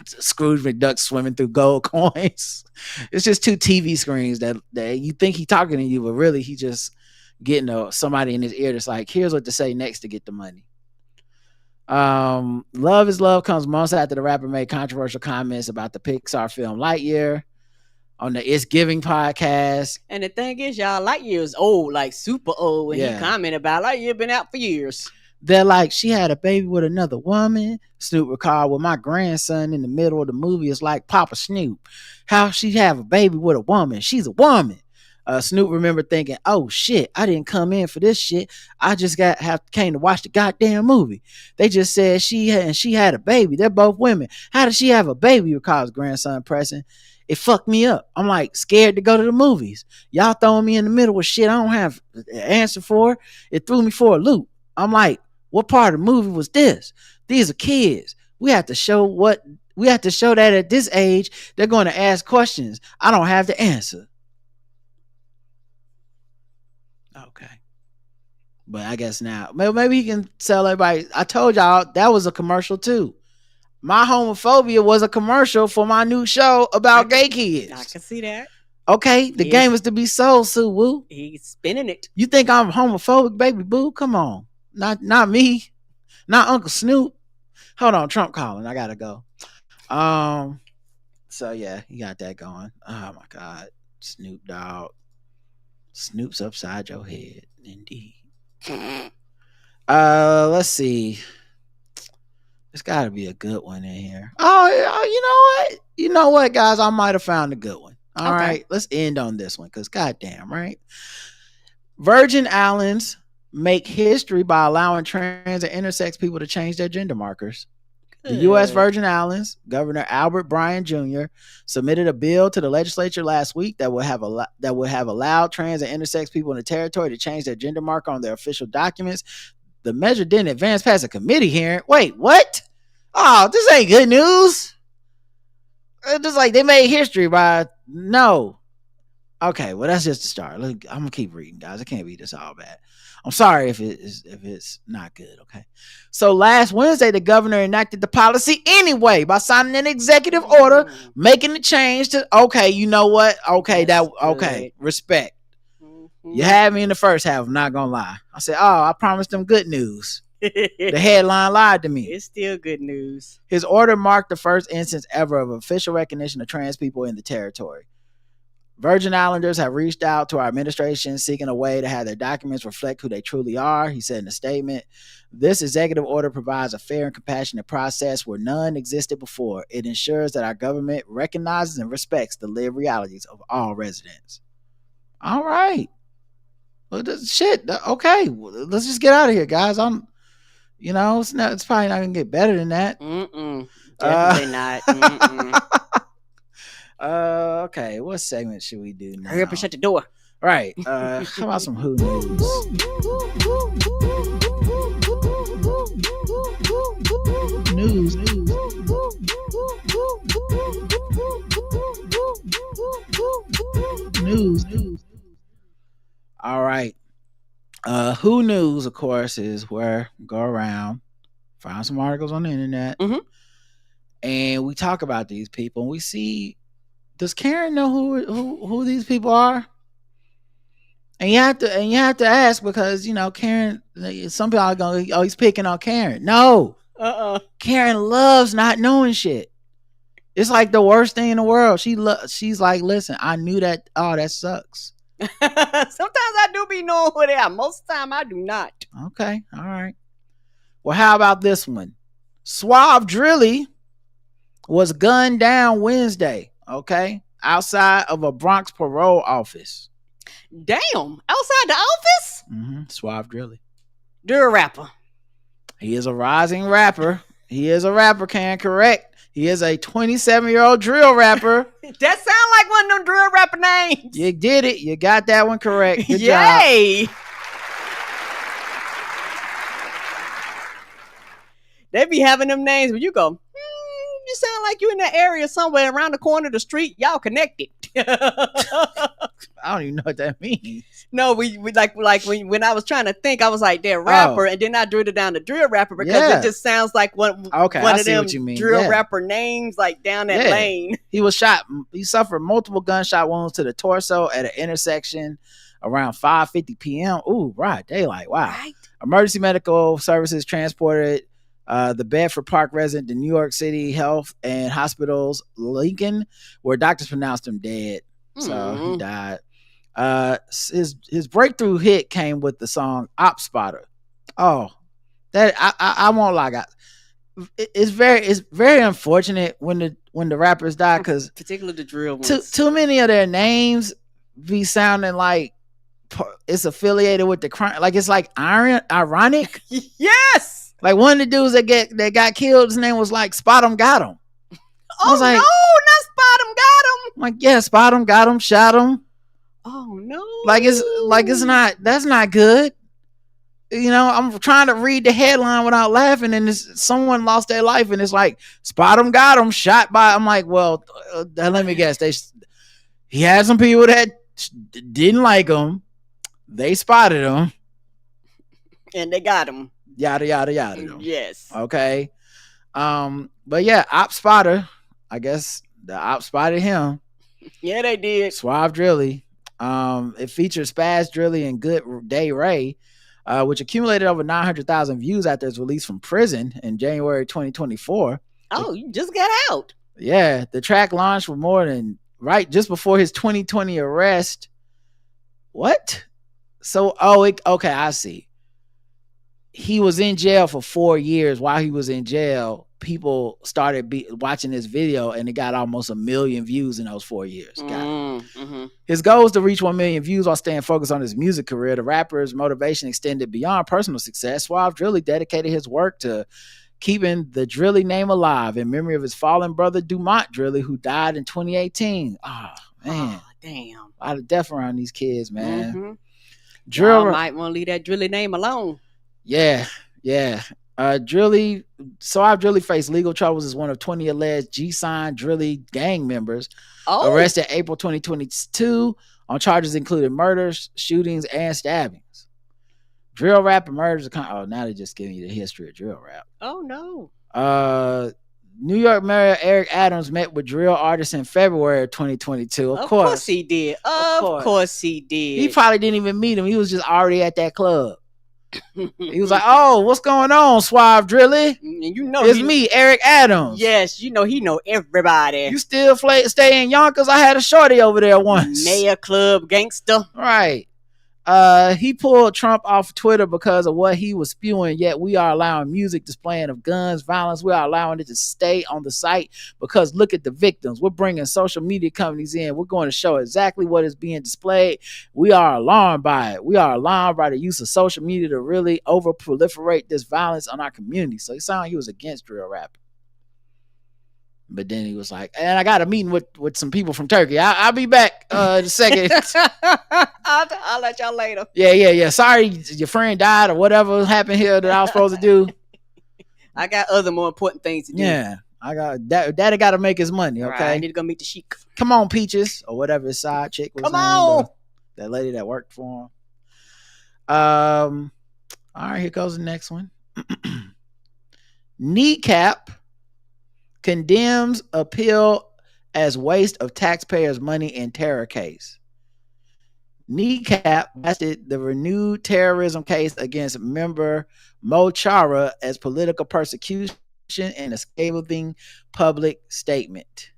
Scrooge McDuck swimming through gold coins. It's just two TV screens that you think he talking to you, but really he just getting somebody in his ear that's like, here's what to say next to get the money. Love is Love comes months after the rapper made controversial comments about the Pixar film Lightyear on the It's Giving podcast. And the thing is, y'all, Lightyear is old, like super old, when he commented about Lightyear been out for years. They're like, she had a baby with another woman. Snoop recalled, well, my grandson in the middle of the movie is like Papa Snoop. How she have a baby with a woman? She's a woman. Snoop remembered thinking, oh shit, I didn't come in for this shit. I just came to watch the goddamn movie. They just said she had a baby. They're both women. How did she have a baby? Recalls grandson pressing. It fucked me up. I'm like scared to go to the movies. Y'all throwing me in the middle with shit I don't have an answer for. It threw me for a loop. I'm like, what part of the movie was this? These are kids. We have to show that at this age, they're going to ask questions. I don't have the answer. Okay. But I guess now, maybe he can tell everybody. I told y'all that was a commercial too. My homophobia was a commercial for my new show about gay kids. I can see that. Okay, the game is to be sold, Sue Woo. He's spinning it. You think I'm homophobic, baby boo? Come on. Not me. Not Uncle Snoop. Hold on, Trump calling. I gotta go. So yeah, he got that going. Oh my God. Snoop Dogg. Snoop's upside your head. Indeed. Let's see. There's gotta be a good one in here. Oh, you know what, guys? I might have found a good one. All right, let's end on this one because goddamn, right? Virgin Islands make history by allowing trans and intersex people to change their gender markers. The U.S. Virgin Islands Governor Albert Bryan Jr. submitted a bill to the legislature last week that would have allowed trans and intersex people in the territory to change their gender marker on their official documents. The measure didn't advance past a committee hearing. Wait, what? Oh, this ain't good news. It's just like they made history by no. Okay, well that's just the start. Look, I'm gonna keep reading, guys. It can't be this all bad. I'm sorry if it's not good. Okay. So last Wednesday, the governor enacted the policy anyway by signing an executive order making the change to. Okay, you know what? Okay, respect. You had me in the first half. I'm not gonna lie. I said, oh, I promised them good news. The headline lied to me. It's still good news. His order marked the first instance ever of official recognition of trans people in the territory. Virgin Islanders have reached out to our administration seeking a way to have their documents reflect who they truly are, he said in a statement. This executive order provides a fair and compassionate process where none existed before. It ensures that our government recognizes and respects the lived realities of all residents. All right. Well, shit. Okay. Let's just get out of here, guys. It's probably not going to get better than that. Definitely not. Okay, what segment should we do now? Hurry up and shut the door. Right. How about some Who News? News. All right. Who News, of course, is where we go around, find some articles on the internet, and we talk about these people, and we see, does Karen know who these people are? And you have to ask, because Karen, some people are going, oh, he's picking on Karen. No. Karen loves not knowing shit. It's like the worst thing in the world. She's like, listen, I knew that. Oh, that sucks. Sometimes I do be knowing who they are. Most of the time I do not. Okay. All right. Well, how about this one? Suave Drilly was gunned down Wednesday. Okay. Outside of a Bronx parole office. Damn. Outside the office? Suave Drilly. You're a rapper. He is a rising rapper. He is a rapper, Karen, correct. He is a 27-year-old drill rapper. That sound like one of them drill rapper names. You did it. You got that one correct. Good Yay. job. They be having them names where you go, you sound like you in that area somewhere around the corner of the street. Y'all connected. I don't even know what that means. No, we like when I was trying to think, I was like, they're rapper, and then I drew it down to drill rapper because it just sounds like one of them drill rapper names, like down that lane. He was shot. He suffered multiple gunshot wounds to the torso at an intersection around 5:50 p.m. Ooh, right, daylight. Wow. Right. Emergency medical services transported the Bedford Park resident to New York City Health and Hospitals Lincoln, where doctors pronounced him dead. So he died. His breakthrough hit came with the song "Op Spotter." Oh, that I won't lie, guys. It's very unfortunate when the rappers die, because particularly the drill ones. Too many of their names be sounding like it's affiliated with the crime. Like it's like ironic. Yes. Like one of the dudes that got killed, his name was like Spot 'em, Got 'em. Oh, like, no, not Spot 'em, Got 'em. I'm like, yeah, Spot 'em, Got 'em, shot 'em. Oh no. It's not, that's not good. I'm trying to read the headline without laughing, and someone lost their life, and it's like Spot 'em, Got 'em, shot by. I'm like, well, let me guess. He had some people that didn't like him. They spotted him. And they got him. Yada yada yada. Yes. Okay. But yeah, Op Spotter. I guess the Op spotted him. Yeah, they did. Suave Drilly. It features Spaz Drilly and Good Day Ray, which accumulated over 900,000 views after its release from prison in January 2024. Oh, you just got out. Yeah, the track launched with more than just before his 2020 arrest. What? So, okay, I see. He was in jail for 4 years. While he was in jail, people started watching this video, and it got almost 1 million views in those 4 years. His goal is to reach 1 million views while staying focused on his music career. The rapper's motivation extended beyond personal success. Suave Drilly dedicated his work to keeping the Drilly name alive in memory of his fallen brother, Dumont Drilly, who died in 2018. Oh, man. Oh, damn. A lot of death around these kids, man. Drill might want to leave that Drilly name alone. Yeah. Drilly, Suave Drilly faced legal troubles as one of 20 alleged G-Sign Drilly gang members arrested April 2022 on charges including murders, shootings, and stabbings. Drill rap and murders. Now they're just giving you the history of drill rap. Oh no. New York Mayor Eric Adams met with drill artists in February of 2022. Of course he did. Of course he did. He probably didn't even meet him. He was just already at that club. He was like, "Oh, what's going on, Suave Drilly? And you know it's me, Eric Adams." Yes, you know he know everybody. You still stay in Yonkers? I had a shorty over there once. Mayor Club gangster. Right. He pulled Trump off Twitter because of what he was spewing, yet we are allowing music displaying of guns, violence. We are allowing it to stay on the site because look at the victims. We're bringing social media companies in. We're going to show exactly what is being displayed. We are alarmed by it. We are alarmed by the use of social media to really over proliferate this violence on our community. So he sounded like he was against drill rapping. But then he was like, and I got a meeting with some people from Turkey. I'll be back in a second. I'll let y'all later. Yeah. Sorry, your friend died or whatever happened here that I was supposed to do. I got other more important things to do. Yeah, I got daddy got to make his money. Okay, right, I need to go meet the sheik. Come on, Peaches or whatever his side chick was. Come on, that lady that worked for him. All right, here goes the next one. Kneecap condemns appeal as waste of taxpayers' money in terror case. Kneecap blasted the renewed terrorism case against member Mo Chara as political persecution in a scathing public statement.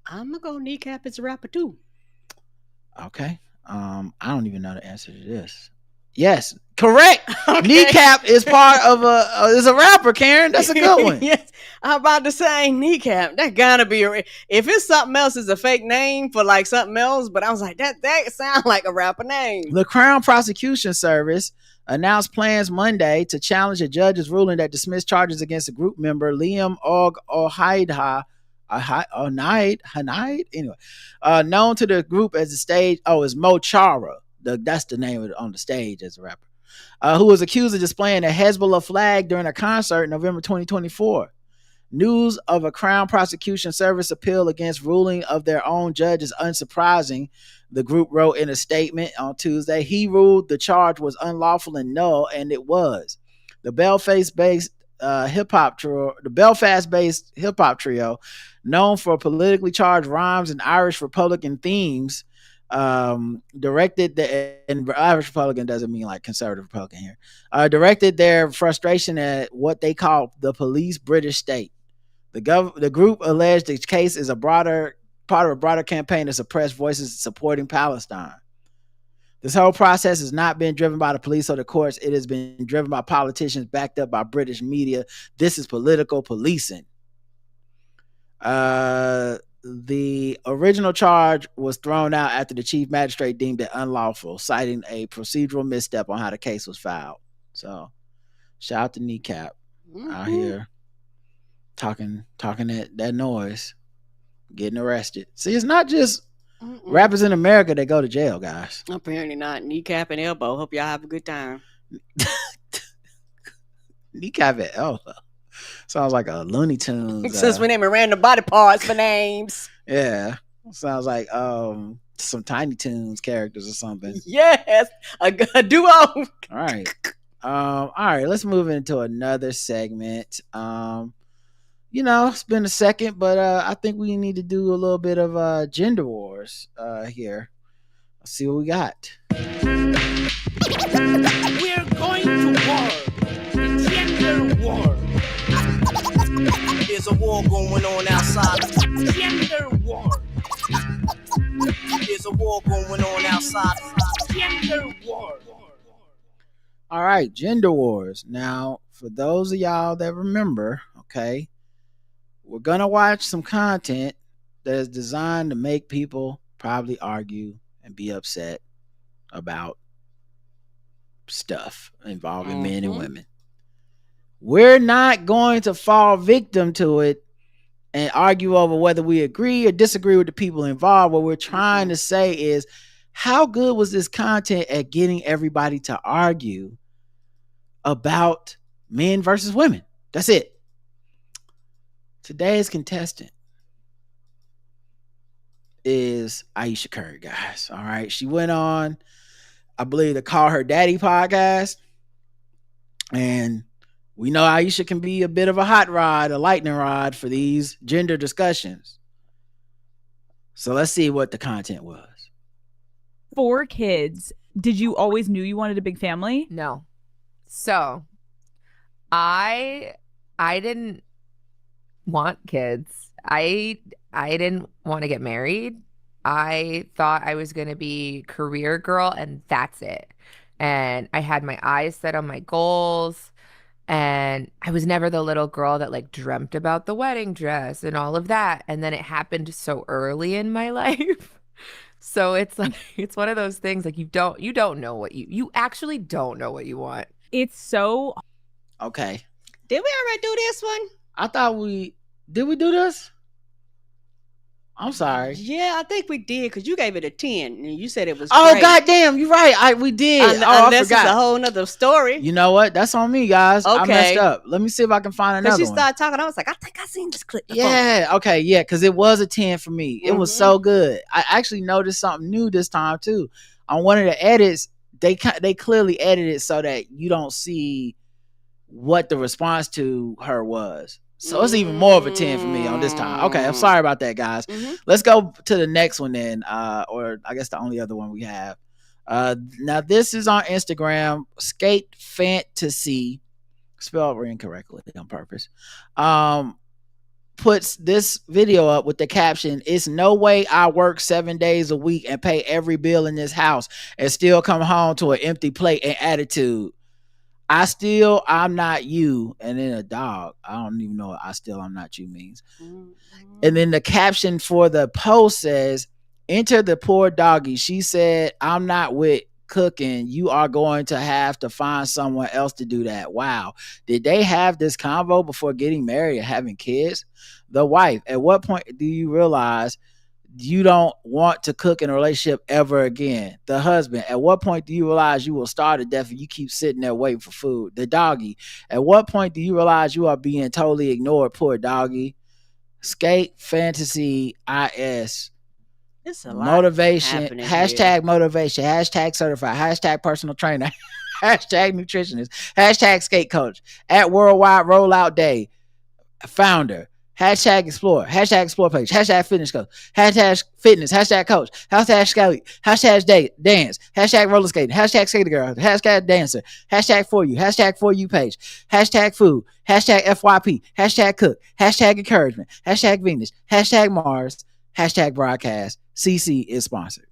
I'm gonna go Kneecap as a rapper too. Okay. I don't even know the answer to this. Yes, correct. Okay. Kneecap is part of is a rapper, Karen. That's a good one. Yes, I'm about to say Kneecap. That gotta be if it's something else, it's a fake name for like something else. But I was like, that sounds like a rapper name. The Crown Prosecution Service announced plans Monday to challenge a judge's ruling that dismissed charges against a group member, Liam Ohaidha. Anyway, known to the group as the stage. It's Mo Chara. That's the name of it on the stage as a rapper, who was accused of displaying a Hezbollah flag during a concert in November 2024. News of a Crown Prosecution Service appeal against ruling of their own judge is unsurprising, the group wrote in a statement on Tuesday. He ruled the charge was unlawful and null, and it was. The Belfast-based hip-hop trio, known for politically charged rhymes and Irish Republican themes, directed and Irish Republican doesn't mean like conservative Republican here, directed their frustration at what they call the police British state. The group alleged the case is part of a broader campaign to suppress voices supporting Palestine. This whole process has not been driven by the police or the courts. It has been driven by politicians backed up by British media. This is political policing. The original charge was thrown out after the chief magistrate deemed it unlawful, citing a procedural misstep on how the case was filed. So, shout out to Kneecap out here talking that noise, getting arrested. See, it's not just rappers in America that go to jail, guys. Apparently not. Kneecap and Elbow. Hope y'all have a good time. Kneecap and Elbow. Sounds like a Looney Tunes. Since we name random body parts for names. Yeah. Sounds like some Tiny Toons characters or something. Yes. A duo. All right. All right. Let's move into another segment. It's been a second, but I think we need to do a little bit of gender wars here. Let's see what we got. We're going to war. Gender war. There's a war going on outside. Gender war. There's a war going on outside. Gender war. All right, gender wars. Now, for those of y'all that remember, okay, we're going to watch some content that is designed to make people probably argue and be upset about stuff involving men and women. We're not going to fall victim to it and argue over whether we agree or disagree with the people involved. What we're trying to say is, how good was this content at getting everybody to argue about men versus women? That's it. Today's contestant is Aisha Curry, guys. All right. She went on, I believe, the Call Her Daddy podcast. And we know Aisha can be a bit of a hot rod, a lightning rod for these gender discussions. So let's see what the content was. 4 kids did you always knew you wanted a big family? No. So I didn't want kids. I didn't want to get married. I thought I was going to be career girl and that's it. And I had my eyes set on my goals. And I was never the little girl that like dreamt about the wedding dress and all of that. And then it happened so early in my life. So it's like, it's one of those things like you don't know what you actually don't know what you want. It's so okay. Did we already do this one? I thought did we do this? I'm sorry. Yeah, I think we did because you gave it a 10 and you said it was. Oh great. goddamn, you're right. We did. Unless I it's forgot. a whole nother story. You know what? That's on me, guys. I Okay. messed up. Let me see if I can find another Because she one. started talking, I was like, I think I seen this clip before. Yeah. Okay. Yeah. Because it was a 10 for me. It was so good. I actually noticed something new this time too. On one of the edits, they clearly edited so that you don't see what the response to her was. So it's even more of a 10 for me on this time. Okay, I'm sorry about that, guys. Let's go to the next one then, or I guess the only other one we have. Now this is on Instagram, Skate Fantasy, spelled incorrectly on purpose. Puts this video up with the caption, "It's no way I work 7 days a week and pay every bill in this house and still come home to an empty plate and attitude. I'm not you," and then a dog. I don't even know what I'm not you means. And then the caption for the post says, "Enter the poor doggy. She said, I'm not with cooking. You are going to have to find someone else to do that." Wow. Did they have this convo before getting married and having kids? The wife, at what point do you realize you don't want to cook in a relationship ever again? The husband, at what point do you realize you will starve to death if you keep sitting there waiting for food? The doggy, at what point do you realize you are being totally ignored? Poor doggy. Skate Fantasy IS. It's a lot Motivation. Hashtag here. motivation. Hashtag certified. Hashtag personal trainer. Hashtag nutritionist. Hashtag skate coach. At Worldwide Rollout Day. Founder. Hashtag explore. Hashtag explore page. Hashtag fitness coach. Hashtag fitness. Hashtag coach. Hashtag skate. Hashtag dance. Hashtag roller skating. Hashtag skater girl. Hashtag dancer. Hashtag for you. Hashtag for you page. Hashtag food. Hashtag FYP. Hashtag cook. Hashtag encouragement. Hashtag Venus. Hashtag Mars. Hashtag broadcast. CC is sponsored.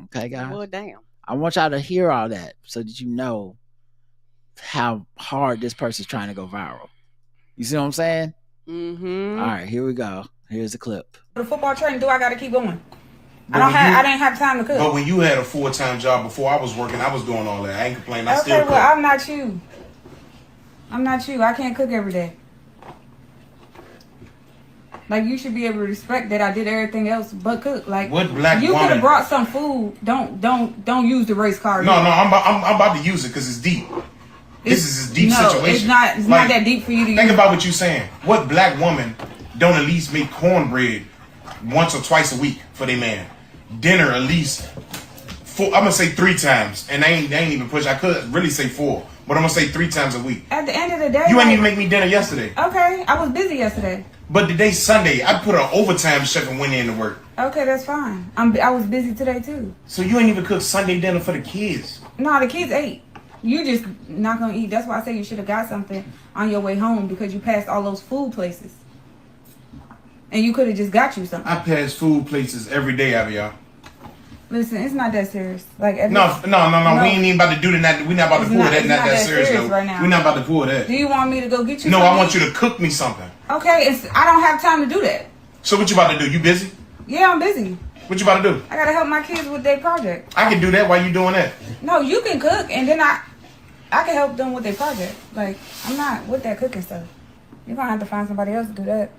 Okay, guys. Well, damn. I want y'all to hear all that so that you know how hard this person's trying to go viral. You see what I'm saying? Mm-hmm. All right, here we go. Here's the clip. The football training, do I got to keep going? I didn't have time to cook. But when you had a full-time job before I was working, I was doing all that. I ain't complaining. I okay, still cook. well, I'm not you. I can't cook every day. Like, you should be able to respect that I did everything else but cook. Like, what black you woman? could have brought some food. Don't use the race car. No, I'm about to use it because it's deep. This is a deep situation. It's not that deep for you to use. Think about what you're saying. What black woman don't at least make cornbread once or twice a week for their man? Dinner at least 4. I'm gonna say 3 times, and I ain't even push. I could really say 4, but I'm gonna say 3 times a week. At the end of the day, you ain't even make me dinner yesterday. Okay, I was busy yesterday. But today's Sunday. I put an overtime chef and went in to work. Okay, that's fine. I was busy today too. So you ain't even cook Sunday dinner for the kids? No, the kids ate. You just not gonna eat. That's why I say you should have got something on your way home because you passed all those food places. And you could have just got you something. I pass food places every day out of y'all. Listen, it's not that serious. Like no. We ain't even about to do that. We not about to pull that. Not that serious though. Right now. We not about to pull that. Do you want me to go get you? No, something? I want you to cook me something. Okay, I don't have time to do that. So what you about to do? You busy? Yeah, I'm busy. What you about to do? I gotta help my kids with their project. I can do that while you doing that. No, you can cook, and then I can help them with their project. Like, I'm not with that cooking stuff. You're gonna have to find somebody else to do that.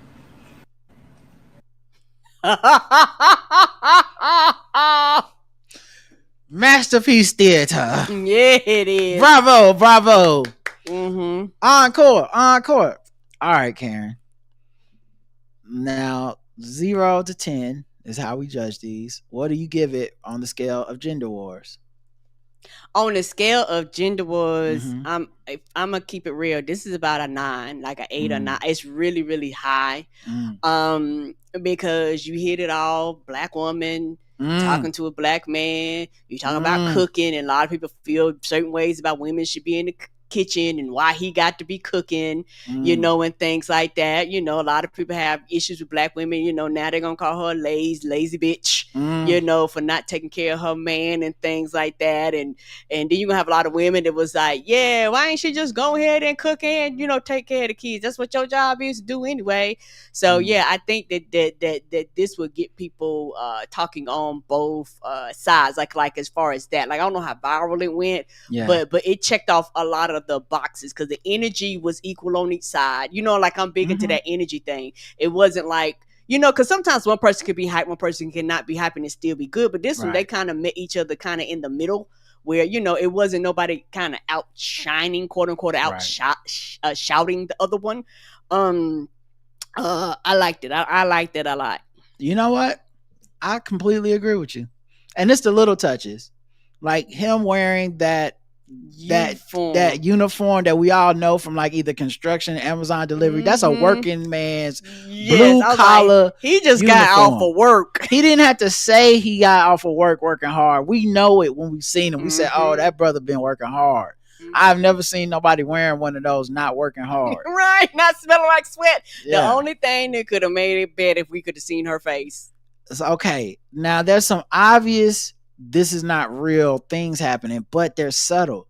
Masterpiece theater. Yeah, it is. Bravo. Mm-hmm. Encore. All right, Karen. Now, 0 to 10 is how we judge these. What do you give it on the scale of gender wars? On the scale of gender wars, I'm gonna keep it real. This is about a 9, like an 8 or 9. It's really, really high. Because you hit it all. Black woman talking to a black man, you talking about cooking, and a lot of people feel certain ways about women should be in the kitchen and why he got to be cooking, you know, and things like that. You know, a lot of people have issues with black women. You know, now they're gonna call her a lazy bitch, you know, for not taking care of her man and things like that. And then you gonna have a lot of women that was like, yeah, why ain't she just go ahead and cook and, you know, take care of the kids? That's what your job is to do anyway. So yeah, I think that this will get people talking on both sides, like as far as that. Like, I don't know how viral it went, but it checked off a lot of the boxes because the energy was equal on each side. You know, like, I'm big into that energy thing. It wasn't like, you know, because sometimes one person could be hype, one person cannot be hype, and it still be good. But this one, they kind of met each other kind of in the middle, where, you know, it wasn't nobody kind of outshining, quote unquote, shouting the other one. I liked it. I liked it a lot. You know what? I completely agree with you. And it's the little touches, like him wearing that uniform that we all know from, like, either construction, Amazon delivery. That's a working man's blue collar. Like, he just got off of work. He didn't have to say he got off of work working hard. We know it when we seen him. We said, "Oh, that brother been working hard." I've never seen nobody wearing one of those not working hard. Right, not smelling like sweat. The only thing that could have made it better if we could have seen her face. It's okay. Now there's some obvious, this is not real things happening, but they're subtle.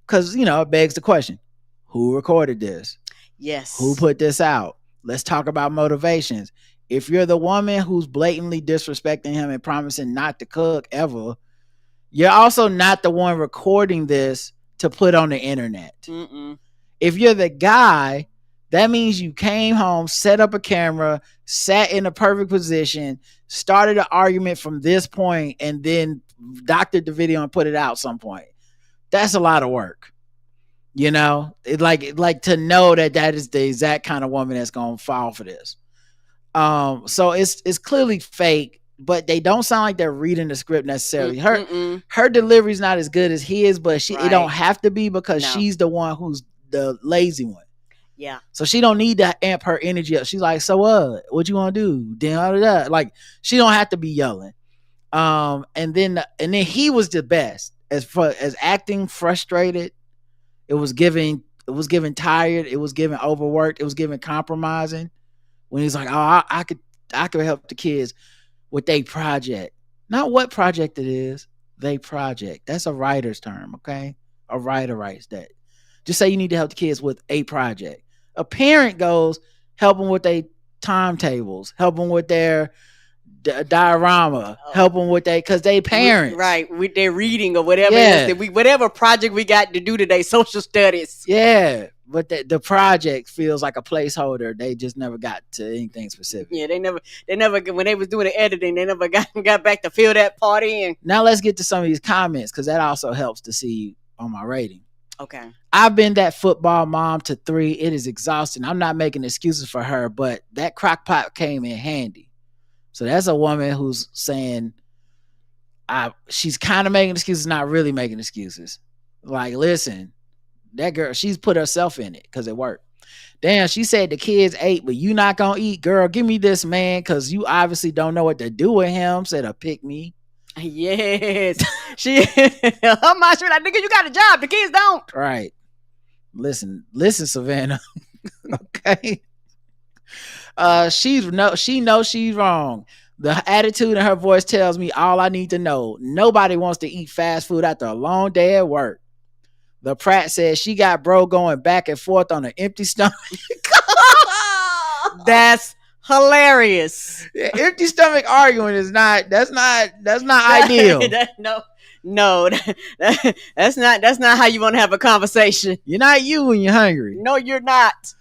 Because, you know, it begs the question, who recorded this? Yes. Who put this out? Let's talk about motivations. If you're the woman who's blatantly disrespecting him and promising not to cook ever, you're also not the one recording this to put on the internet. If you're the guy, that means you came home, set up a camera, sat in a perfect position, started an argument from this point, and then doctored the video and put it out some point. That's a lot of work. You know, it like to know that is the exact kind of woman that's gonna fall for this. So it's clearly fake, but they don't sound like they're reading the script necessarily. Her delivery's not as good as his, but it don't have to be because she's the one who's the lazy one. Yeah. So she don't need to amp her energy up. She's like, so what you want to do? Then like, she don't have to be yelling. And then he was the best as far as acting frustrated. It was giving tired. It was giving overworked. It was giving compromising. When he's like, oh, I could help the kids with their project. Not what project it is. They project. That's a writer's term. Okay. A writer writes that. Just say you need to help the kids with a project. A parent goes, help them with their timetables, help them with their diorama, help them with because they parents. Right. With their reading or whatever it is that whatever project we got to do today, social studies. Yeah. But the project feels like a placeholder. They just never got to anything specific. Yeah, they never when they was doing the editing, they never got back to fill that part in. Now let's get to some of these comments, because that also helps to see on my rating. Okay. I've been that football mom to 3. It is exhausting. I'm not making excuses for her, but that crock pot came in handy. So that's a woman who's saying she's kind of making excuses, not really making excuses. Like, listen, that girl, she's put herself in it because it worked. Damn, she said the kids ate, but you not gonna eat. Girl, give me this man because you obviously don't know what to do with him. Said a pick me. Yes. Her mom should be like, nigga, you got a job. The kids don't. Right. Listen, Savannah. Okay. She knows she's wrong. The attitude in her voice tells me all I need to know. Nobody wants to eat fast food after a long day at work. The Pratt says she got bro going back and forth on an empty stomach. That's hilarious. Yeah, empty stomach arguing is that's not ideal. No, that's not how you want to have a conversation. You're not you when you're hungry. No, you're not.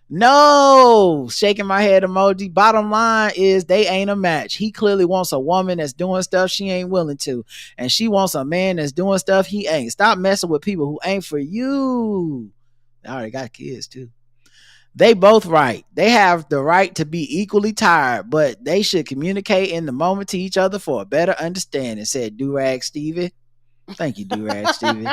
No, shaking my head emoji. Bottom line is they ain't a match. He clearly wants a woman that's doing stuff she ain't willing to, and she wants a man that's doing stuff he ain't. Stop messing with people who ain't for you. They already got kids too. They both right. They have the right to be equally tired, but they should communicate in the moment to each other for a better understanding, said Durag Stevie. Thank you, Do-Rag Stevie.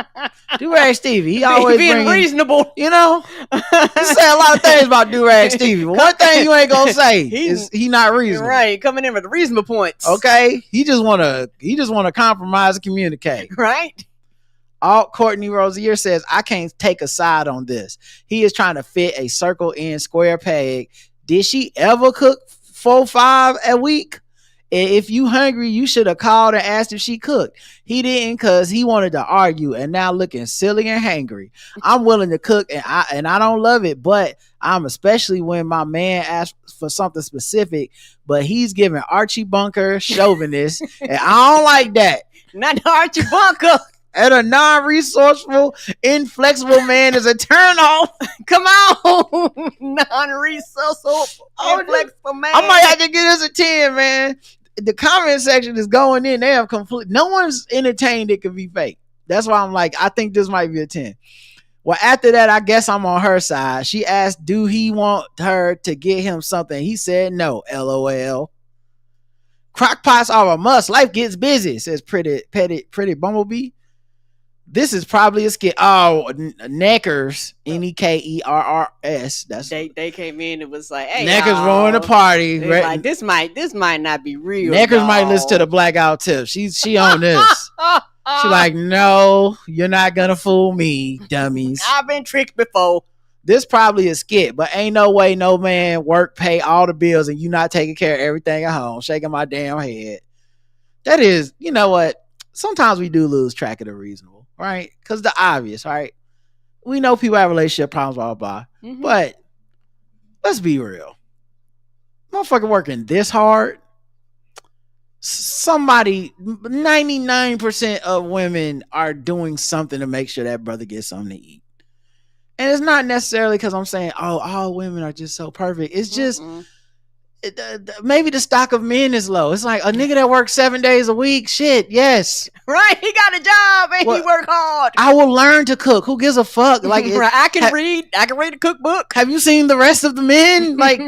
Do-Rag Stevie, he always being reasonable. You know, you say a lot of things about Do-Rag Stevie, but one thing you ain't gonna say is he not reasonable. Right, coming in with reasonable points. Okay, he just wanna compromise and communicate. Right. Alt Courtney Rosier says, I can't take a side on this. He is trying to fit a circle in square peg. Did she ever cook 4-5 a week? If you hungry, you should have called and asked if she cooked. He didn't because he wanted to argue and now looking silly and hangry. I'm willing to cook and I don't love it, but I'm especially when my man asks for something specific, but he's giving Archie Bunker chauvinist and I don't like that. Not the Archie Bunker. And a non-resourceful, inflexible man is a turn off. Come on. Non-resourceful, inflexible man. I might have to give this a 10, man. The comment section is going in. They have complete. No one's entertained it could be fake. That's why I'm like, I think this might be a 10. Well, after that, I guess I'm on her side. She asked, do he want her to get him something? He said no, LOL. Crockpots are a must. Life gets busy, says pretty Bumblebee. This is probably a skit. Oh, Neckers, Nekerrs. That's they came in. It was like, hey, Neckers ruined the party. Like, this might not be real. Neckers might listen to the Blackout Tip. She on this. She like, no, you're not gonna fool me, dummies. I've been tricked before. This probably a skit, but ain't no way no man work, pay all the bills, and you not taking care of everything at home. Shaking my damn head. That is, you know what? Sometimes we do lose track of the reasonable, right? Because the obvious, right? We know people have relationship problems, blah, blah, blah. Mm-hmm. But let's be real. Motherfucker working this hard. Somebody, 99% of women are doing something to make sure that brother gets something to eat. And it's not necessarily because I'm saying, oh, all women are just so perfect. It's just maybe the stock of men is low. It's like a nigga that works 7 days a week. Shit, yes. Right, he got a job and he work hard. I will learn to cook. Who gives a fuck? Like, I can read a cookbook. Have you seen the rest of the men? Like,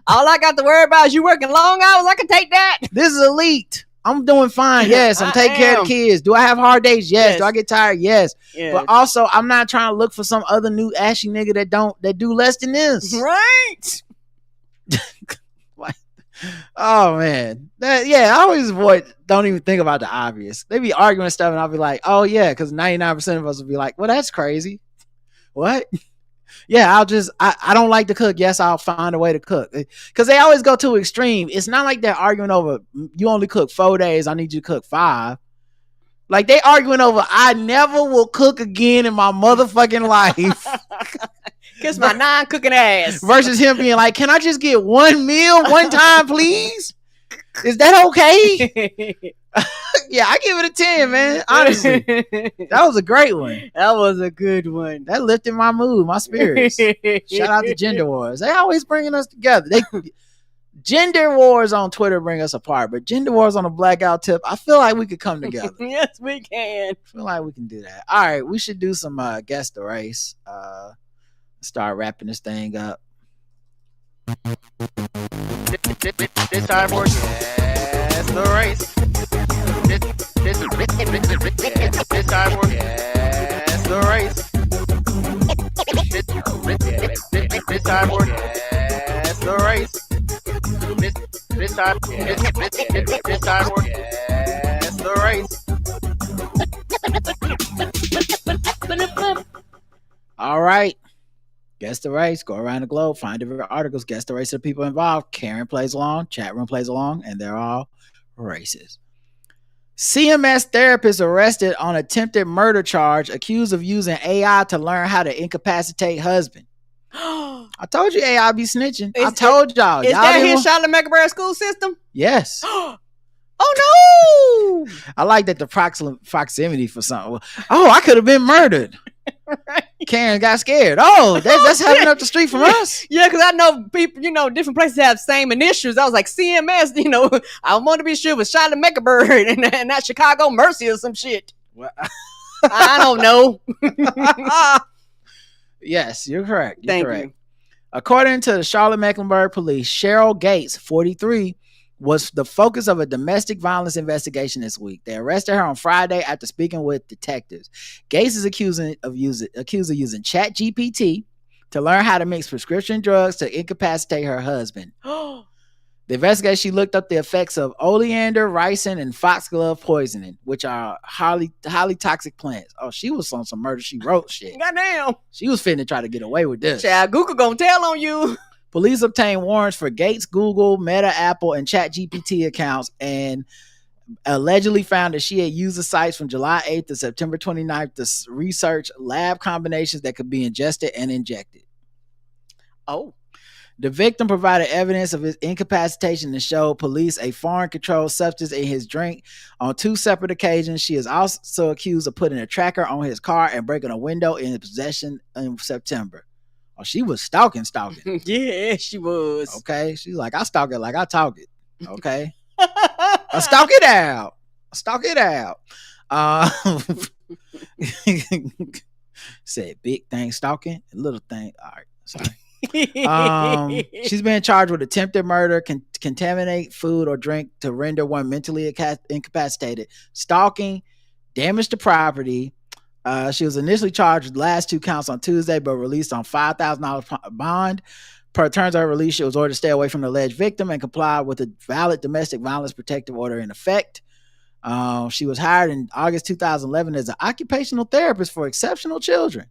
all I got to worry about is you working long hours. I can take that. This is elite. I'm doing fine. Yes. I'm taking care of the kids. Do I have hard days? Yes. Do I get tired? Yes. But also, I'm not trying to look for some other new ashy nigga that do less than this. Right. Oh man, I always don't even think about the obvious. They be arguing stuff and I'll be like, oh yeah, because 99% of us will be like, well, that's crazy. What? Yeah, I don't like to cook. Yes, I'll find a way to cook. Because they always go to extreme. It's not like they're arguing over, you only cook 4 days, I need you to cook 5. Like, they arguing over, I never will cook again in my motherfucking life. Kiss my non-cooking ass. Versus him being like, can I just get one meal one time, please? Is that okay? Yeah, I give it a 10, man. Honestly, that was a great one. That was a good one. That lifted my mood, my spirits. Shout out to Gender Wars. They always bringing us together. Gender Wars on Twitter bring us apart, but Gender Wars on a Blackout Tip, I feel like we could come together. Yes, we can. I feel like we can do that. All right, we should do some Guess the Race. Start wrapping this thing up. This time for Guess the Race. This time for Guess the Race. This time for Guess the Race. This time for Guess the Race. All right. Guess the Race. Go around the globe, find different articles, guess the race of the people involved. Karen plays along, chat room plays along, and they're all racist. CMS therapist arrested on attempted murder charge, accused of using AI to learn how to incapacitate husband. I told you AI be snitching. I told y'all. Is that his Charlotte Mecklenburg school system? Yes. Oh no! I like that the proximity for something. Oh, I could have been murdered. Right. Karen got scared. Oh, that's happening up the street from us. Yeah, because I know people, different places have same initials. I was like, CMS, I want to be sure it was Charlotte Mecklenburg and not Chicago Mercy or some shit. Well, I don't know. Yes, you're correct. Thank you. According to the Charlotte Mecklenburg police, Cheryl Gates, 43, was the focus of a domestic violence investigation this week. They arrested her on Friday after speaking with detectives. Gates is accused of using ChatGPT to learn how to mix prescription drugs to incapacitate her husband. The investigation, she looked up the effects of oleander, ricin, and foxglove poisoning, which are highly toxic plants. Oh, she was on some murder she wrote shit. Goddamn. She was finna try to get away with this. Child, Google gonna tell on you. Police obtained warrants for Gates, Google, Meta, Apple, and ChatGPT accounts, and allegedly found that she had used the sites from July 8th to September 29th to research lab combinations that could be ingested and injected. Oh. The victim provided evidence of his incapacitation and showed police a foreign controlled substance in his drink on 2 separate occasions. She is also accused of putting a tracker on his car and breaking a window in his possession in September. Oh, she was stalking. Yeah, she was. Okay. She's like, I stalk it like I talk it. Okay. I stalk it out. Said big thing stalking, little thing. All right. Sorry. She's been charged with attempted murder, contaminate food or drink to render one mentally incapacitated, stalking, damage to property. She was initially charged with the last 2 counts on Tuesday, but released on $5,000 bond. Per terms of her release, she was ordered to stay away from the alleged victim and comply with a valid domestic violence protective order in effect. She was hired in August 2011 as an occupational therapist for exceptional children.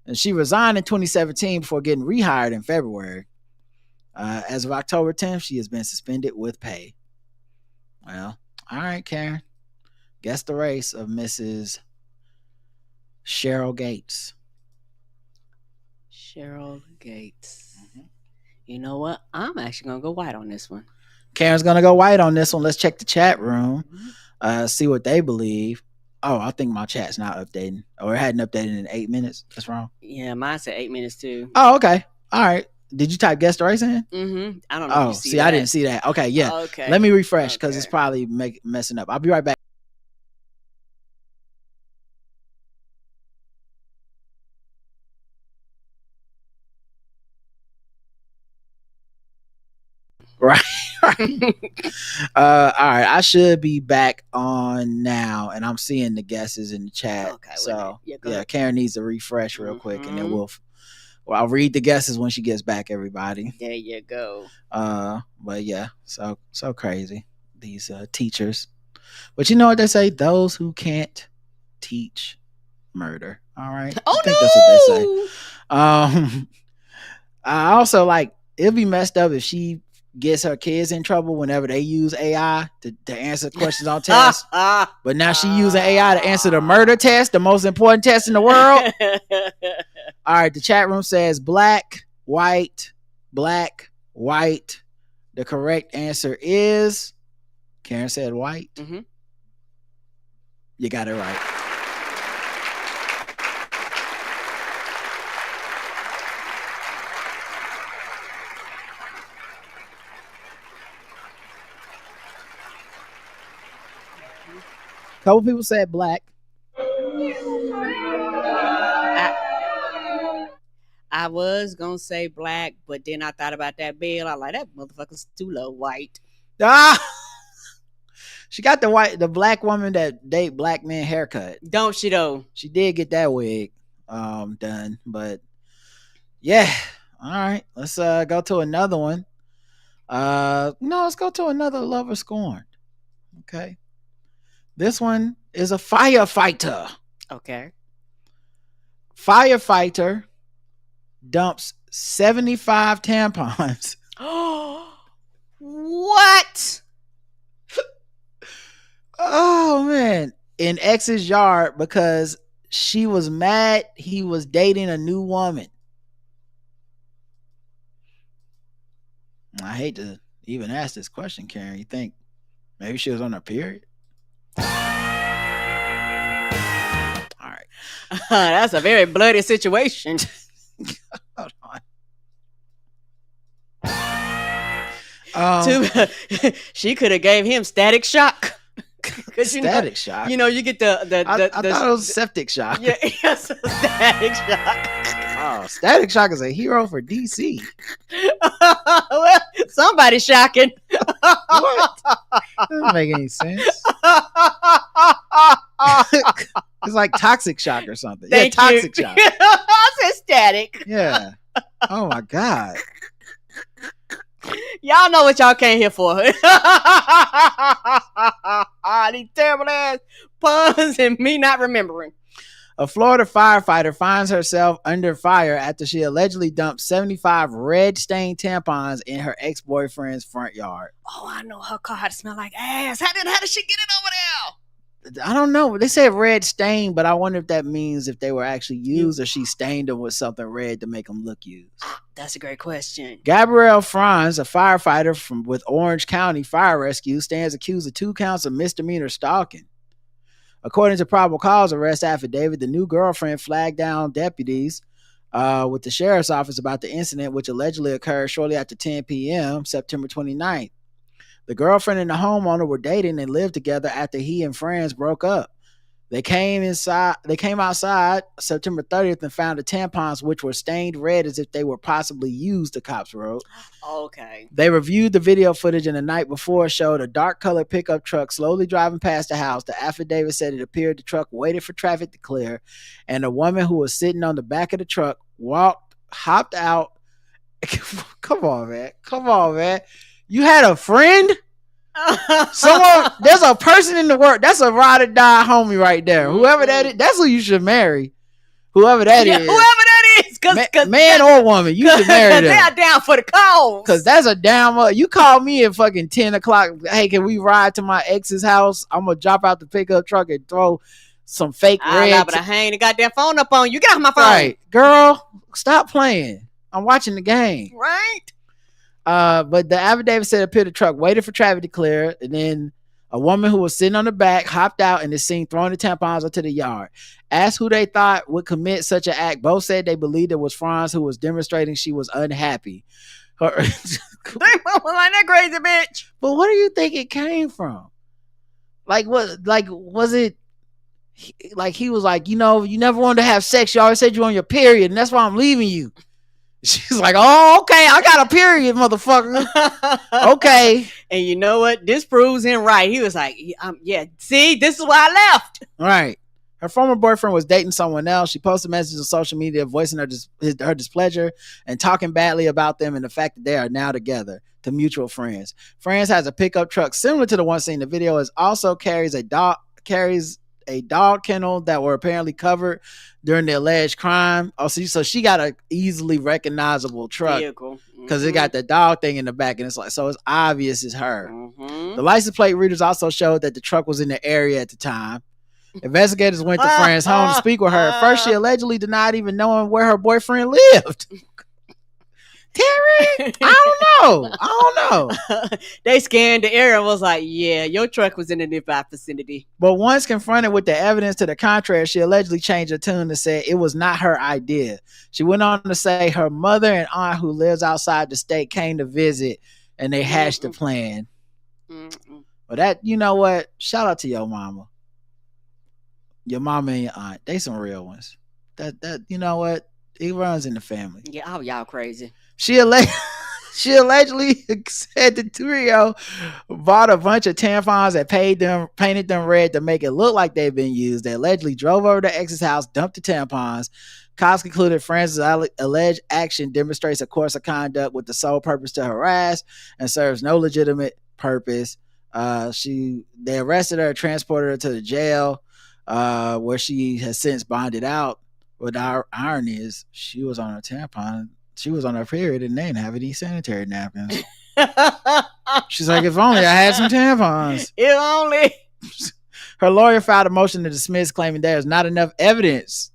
And she resigned in 2017 before getting rehired in February. As of October 10th, she has been suspended with pay. Well, all right, Karen. Guess the race of Mrs. Cheryl Gates. Cheryl Gates. You know what? I'm actually going to go white on this one. Karen's going to go white on this one. Let's check the chat room. See what they believe. Oh, I think my chat's not updating. Or it hadn't updated in 8 minutes. That's wrong. Yeah, mine said 8 minutes too. Oh, okay. All right. Did you type guess the race in? Mm-hmm. I don't know. Oh, see, I didn't see that. Okay, yeah. Okay. Let me refresh because it's probably messing up. I'll be right back. Right. All right. I should be back on now, and I'm seeing the guesses in the chat. Okay. So yeah, Karen needs to refresh real quick, and then I'll read the guesses when she gets back. Everybody. There you go. But yeah, so crazy these teachers. But you know what they say? Those who can't teach murder. All right. Oh, I think that's what they say. I also it'd be messed up if she gets her kids in trouble whenever they use AI to answer questions on tests. But now she using AI to answer the murder test, the most important test in the world. All right, the chat room says black, white. The correct answer is, Karen said white. Mm-hmm. You got it right. Couple people said black. I was gonna say black, but then I thought about that bill. I like that motherfucker's too low. White. She got the black woman that date black men haircut. Don't she though? She did get that wig done, but yeah. All right, let's go to another one. No, let's go to another lover scorned. Okay. This one is a firefighter. Okay. Firefighter dumps 75 tampons. What? Oh, man. In ex's yard because she was mad he was dating a new woman. I hate to even ask this question, Karen. You think maybe she was on her period? All right. That's a very bloody situation. Hold on. She could have gave him static shock. Because Static shock. You know, you get the I thought it was septic shock. Yeah, yes, static shock. Oh, Static Shock is a hero for DC. Well, somebody's shocking. What? Doesn't make any sense. It's like Toxic Shock or something. Thank yeah, you. Toxic Shock. I said static. Yeah. Oh my God. Y'all know what y'all came here for. These terrible ass puns and me not remembering. A Florida firefighter finds herself under fire after she allegedly dumped 75 red stained tampons in her ex-boyfriend's front yard. Oh, I know her car had to smell like ass. How did she get it over there? I don't know. They said red stain, but I wonder if that means if they were actually used or she stained them with something red to make them look used. That's a great question. Gabrielle Franz, a firefighter with Orange County Fire Rescue, stands accused of 2 counts of misdemeanor stalking. According to probable cause arrest affidavit, the new girlfriend flagged down deputies with the sheriff's office about the incident, which allegedly occurred shortly after 10 p.m. September 29th. The girlfriend and the homeowner were dating and lived together after he and friends broke up. They came outside September 30th and found the tampons, which were stained red as if they were possibly used, the cops wrote. Okay. They reviewed the video footage, and the night before showed a dark-colored pickup truck slowly driving past the house. The affidavit said it appeared the truck waited for traffic to clear, and a woman who was sitting on the back of the truck hopped out. Come on, man. You had a friend? There's a person in the world. That's a ride or die homie right there. Whoever that is, that's who you should marry. Whoever that is. Whoever that is. Cause man or woman, you should marry them. They are down for the cause. Because that's a damn... you call me at fucking 10 o'clock. Hey, can we ride to my ex's house? I'm going to drop out the pickup truck and throw some fake red... But I hang the goddamn phone up on you. Get off my phone. Right. Girl, stop playing. I'm watching the game. Right. But the affidavit said it appeared the truck waited for traffic to clear, and then a woman who was sitting on the back hopped out and is seen throwing the tampons into the yard. Asked who they thought would commit such an act, both said they believed it was Franz, who was demonstrating she was unhappy. Like that crazy bitch. But where do you think it came from? Like what? Like was it? Like he was like, you never wanted to have sex. You always said you're on your period, and that's why I'm leaving you. She's like, oh, okay, I got a period, motherfucker. Okay. And you know what? This proves him right. He was like, yeah, see, this is why I left. Right. Her former boyfriend was dating someone else. She posted messages on social media voicing her displeasure and talking badly about them and the fact that they are now together to mutual friends. Friends has a pickup truck similar to the one seen in the video. It also carries a dog kennel that were apparently covered during the alleged crime. Oh, so she got a easily recognizable truck because it got the dog thing in the back, and it's like, so it's obvious it's her. The license plate readers also showed that the truck was in the area at the time. Investigators went to Fran's home to speak with her. At first, she allegedly denied even knowing where her boyfriend lived. Terry, I don't know. They scanned the area and was like, yeah, your truck was in the nearby vicinity. But once confronted with the evidence to the contrary, she allegedly changed her tune and said it was not her idea. She went on to say her mother and aunt, who lives outside the state, came to visit and they hashed the plan. But that, you know what? Shout out to your mama. Your mama and your aunt. They some real ones. That you know what? It runs in the family. Yeah, y'all crazy. She allegedly said the trio bought a bunch of tampons and painted them red to make it look like they've been used. They allegedly drove over to ex's house, dumped the tampons. Cops concluded Francis' alleged action demonstrates a course of conduct with the sole purpose to harass and serves no legitimate purpose. They arrested her, transported her to the jail, where she has since bonded out. But our irony is she was on her tampon. She was on her period and they didn't have any sanitary napkins. She's like, if only I had some tampons. If only. Her lawyer filed a motion to dismiss, claiming there is not enough evidence.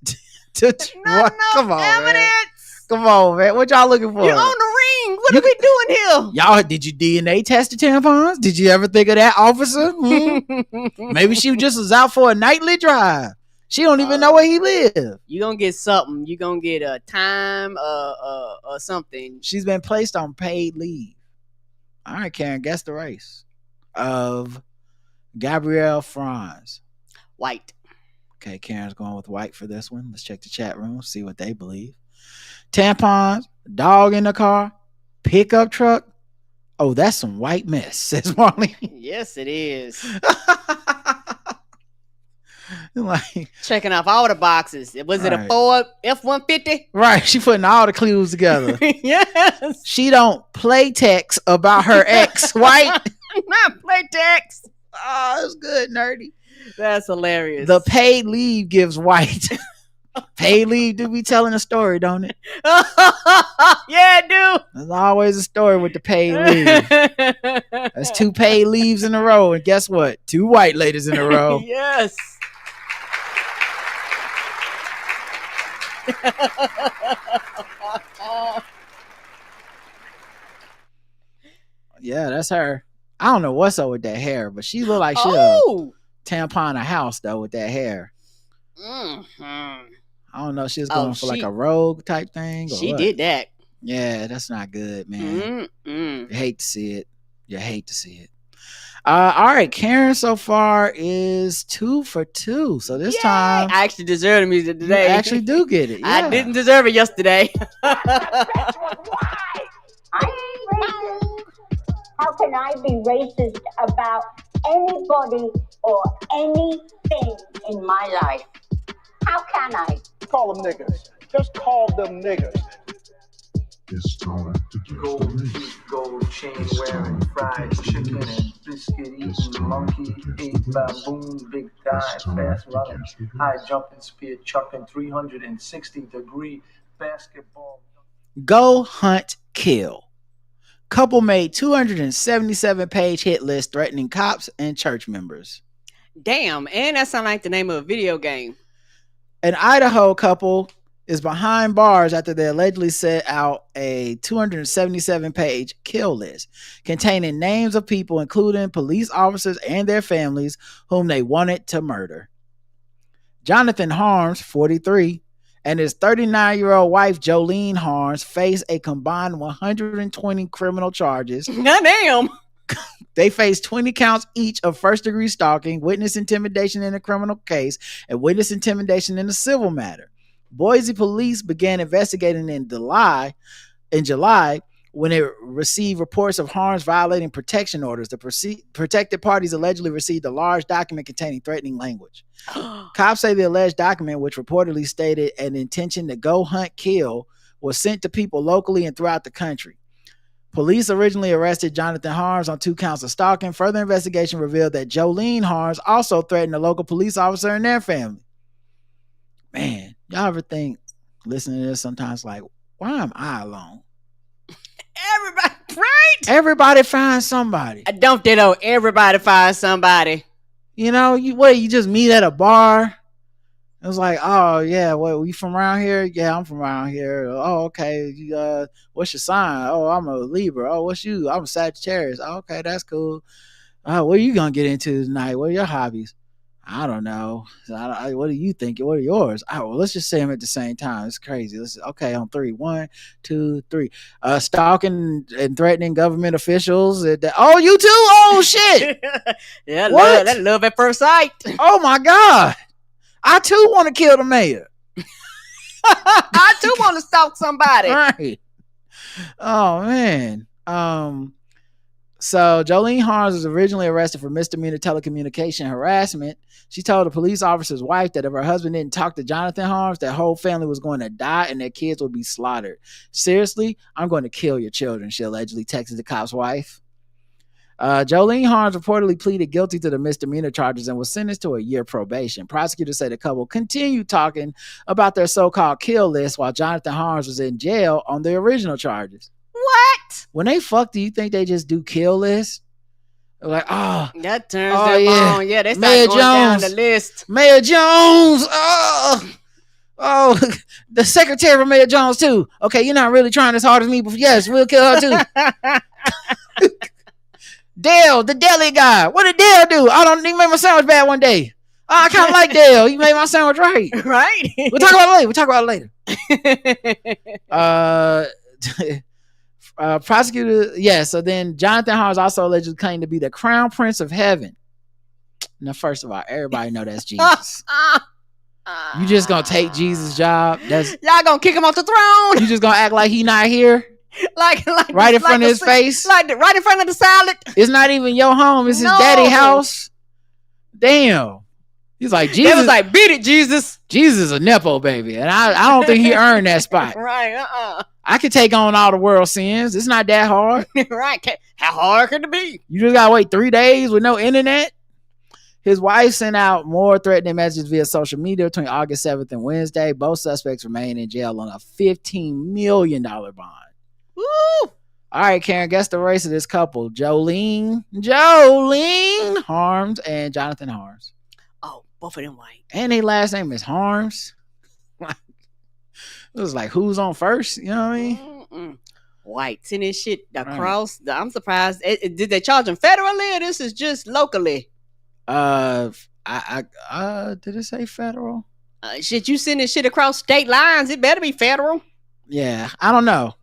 Come on, man. What y'all looking for? You're on the ring. What are we doing here? Y'all, did you DNA test the tampons? Did you ever think of that, officer? Maybe she just was out for a nightly drive. She don't even know where he live. You gonna get something. You gonna get a time or something. She's been placed on paid leave. All right, Karen, guess the race of Gabrielle Franz. White. Okay, Karen's going with white for this one. Let's check the chat room, see what they believe. Tampons, dog in the car, pickup truck. Oh, that's some white mess, says Marley. Yes, it is. Like, checking off all the boxes. Was it a Ford F-150? Right, she putting all the clues together. Yes. She don't play text about her ex, white. Not play text. Oh, that's good, nerdy. That's hilarious. The paid leave gives white. Paid leave do be telling a story, don't it? Yeah, it do. There's always a story with the paid leave. That's 2 paid leaves in a row, and guess what? 2 white ladies in a row. Yes. Yeah, that's her. I don't know what's up with that hair, but she look like she'll tampon a house though with that hair. Mm-hmm. I don't know. She was going for like a rogue type thing. She did that. Yeah, that's not good, man. Mm-mm. You hate to see it. You hate to see it. All right, Karen so far is 2 for 2. So this time I actually deserve the music today. You actually do get it. Yeah. I didn't deserve it yesterday. How can I be racist about anybody or anything in my life? How can I? Call them niggas. Just call them niggas. It's time to get gold chain wearing, fried chicken and biscuit eating, monkey ate baboon, big thigh, fast running, high jumping, spear chucking, 360-degree basketball. Go hunt, kill. Couple made 277-page hit list threatening cops and church members. Damn, and that sounds like the name of a video game. An Idaho couple is behind bars after they allegedly set out a 277-page kill list containing names of people, including police officers and their families, whom they wanted to murder. Jonathan Harms, 43, and his 39-year-old wife, Jolene Harms, face a combined 120 criminal charges. Damn. They face 20 counts each of first-degree stalking, witness intimidation in a criminal case, and witness intimidation in a civil matter. Boise police began investigating in July when it received reports of Harms violating protection orders. The protected parties allegedly received a large document containing threatening language. Cops say the alleged document, which reportedly stated an intention to go hunt, kill, was sent to people locally and throughout the country. Police originally arrested Jonathan Harms on 2 counts of stalking. Further investigation revealed that Jolene Harms also threatened a local police officer and their family. Man, y'all ever think, listening to this sometimes, like, why am I alone? Everybody, right? Everybody finds somebody. Don't they know? Everybody finds somebody. You know, you just meet at a bar. It was like, oh yeah, what, you from around here? Yeah, I'm from around here. Oh, okay. What's your sign? Oh, I'm a Libra. Oh, what's you? I'm a Sagittarius. Oh, okay, that's cool. What are you gonna get into tonight? What are your hobbies? I don't know. What do you think? What are yours? Well, let's just say them at the same time. It's crazy. Okay, on 3. 1, 2, 3. Stalking and threatening government officials. Oh, you too? Oh, shit. Yeah, that love at first sight. Oh, my God. I, too, want to kill the mayor. I, too, want to stalk somebody. Right. Oh, man. So Jolene Harms was originally arrested for misdemeanor telecommunication harassment. She told the police officer's wife that if her husband didn't talk to Jonathan Harms, their whole family was going to die and their kids would be slaughtered. Seriously, I'm going to kill your children, she allegedly texted the cop's wife. Jolene Harms reportedly pleaded guilty to the misdemeanor charges and was sentenced to a year probation. Prosecutors say the couple continued talking about their so-called kill list while Jonathan Harms was in jail on the original charges. What? When they fuck, do you think they just do kill lists? Like, that turns them on. Yeah, they start Mayor going down the list. Mayor Jones. Oh, the secretary of Mayor Jones too. Okay, you're not really trying as hard as me, but yes, we'll kill her too. Dale, the deli guy. What did Dale do? He made my sandwich bad one day. I kind of like Dale. He made my sandwich right. Right. We'll talk about it later. Prosecutor, so then Jonathan Harms also allegedly claimed to be the crown prince of heaven. Now, first of all, everybody know that's Jesus. You just gonna take Jesus' job? That's y'all gonna kick him off the throne? You just gonna act like he not here? like right in front of his face? Right in front of the salad? It's not even your home. It's his daddy house. Damn. He's like, Jesus. It was like, beat it, Jesus. Jesus is a Nepo baby. And I don't think he earned that spot. Right, I could take on all the world's sins. It's not that hard. Right. How hard could it be? You just gotta wait 3 days with no internet. His wife sent out more threatening messages via social media between August 7th and Wednesday. Both suspects remain in jail on a $15 million bond. Woo! All right, Karen, guess the race of this couple. Jolene Harms and Jonathan Harms. Oh, both of them white. And their last name is Harms. It was like, who's on first? You know what I mean? Whites in this shit across. Right. I'm surprised. Did they charge them federally or this is just locally? Did it say federal? Shit, you sending shit across state lines. It better be federal. Yeah, I don't know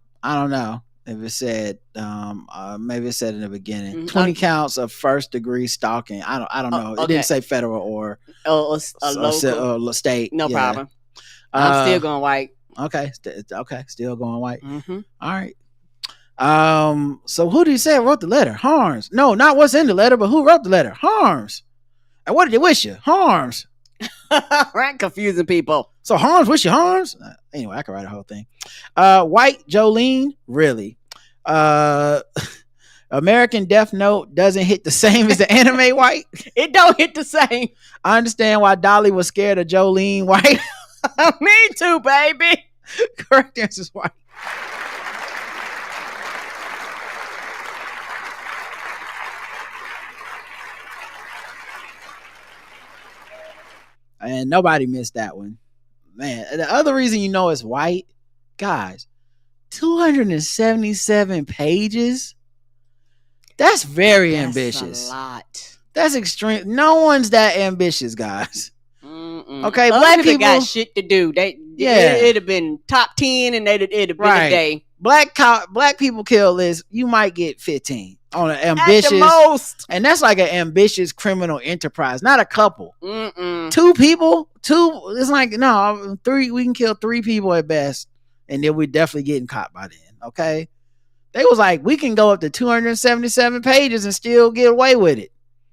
if it said. Maybe it said in the beginning 20 counts of first degree stalking. I don't know. Okay. It didn't say federal or local state. No problem. I'm still going white. Okay, still going white. Mm-hmm. All right. So who did he say wrote the letter? Harms. No, not what's in the letter, but who wrote the letter? Harms. And what did they wish you? Harms. Right, confusing people. So Harms wish you harms? Anyway, I can write a whole thing. White Jolene, really? American Death Note doesn't hit the same as the anime white? It don't hit the same. I understand why Dolly was scared of Jolene white. Me too, baby. Correct answer is white. And nobody missed that one. Man, the other reason you know it's white, guys, 277 pages. That's very ambitious. A lot. That's extreme. No one's that ambitious, guys. Mm-mm. Okay, black people got shit to do. It'd have been top 10 and it'd have been a day. Black people kill list, you might get 15 on an ambitious, at the most. And that's like an ambitious criminal enterprise, not a couple. Mm-mm. 2 people, it's like, no, 3, we can kill 3 people at best, and then we're definitely getting caught by then. Okay, they was like, we can go up to 277 pages and still get away with it.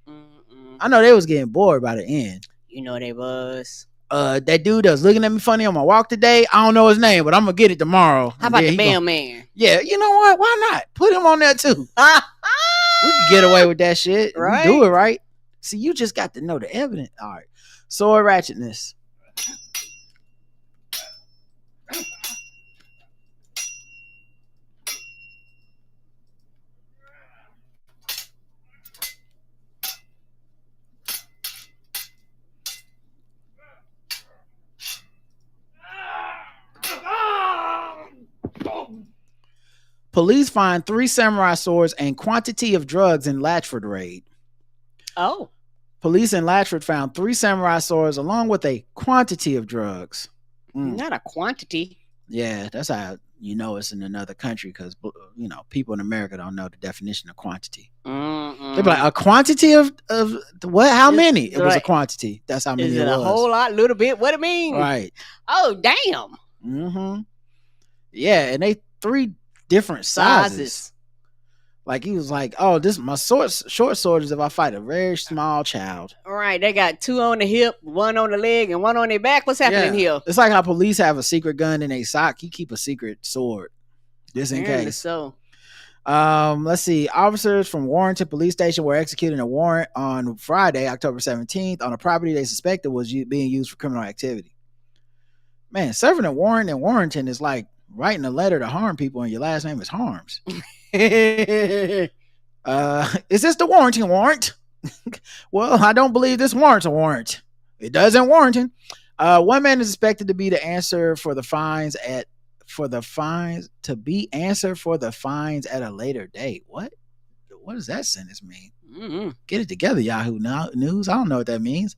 Mm-mm. I know they was getting bored by the end. You know they was. That dude that was looking at me funny on my walk today, I don't know his name, but I'm gonna get it tomorrow. How about the mailman? Yeah, you know what? Why not? Put him on there too. We can get away with that shit. Right? Do it right. See, you just got to know the evidence. All right. Sword ratchetness. Police find 3 samurai swords and quantity of drugs in Latchford raid. Oh. Police in Latchford found 3 samurai swords along with a quantity of drugs. Not a quantity. Yeah, that's how you know it's in another country, because people in America don't know the definition of quantity. They'd be like, a quantity of what? How many? It was a quantity. That's how many. Is it a whole lot, little bit? What it mean? Right. Oh, damn. Mm-hmm. Yeah, and they 3 different sizes. Like he was like, oh, this my short sword is if I fight a very small child. All right, they got 2 on the hip, 1 on the leg, and 1 on their back. What's happening here? It's like how police have a secret gun in a sock. You keep a secret sword just in case. So, let's see. Officers from Warrenton Police Station were executing a warrant on Friday, October 17th, on a property they suspected was being used for criminal activity. Man, serving a warrant in Warrenton is like writing a letter to harm people and your last name is Harms. Is this the warranting warrant? Well, I don't believe this warrants a warrant. It doesn't warrant it. One man is expected to be the answer for the fines at a later date. What does that sentence mean? Mm-hmm. Get it together, Yahoo News. I don't know what that means.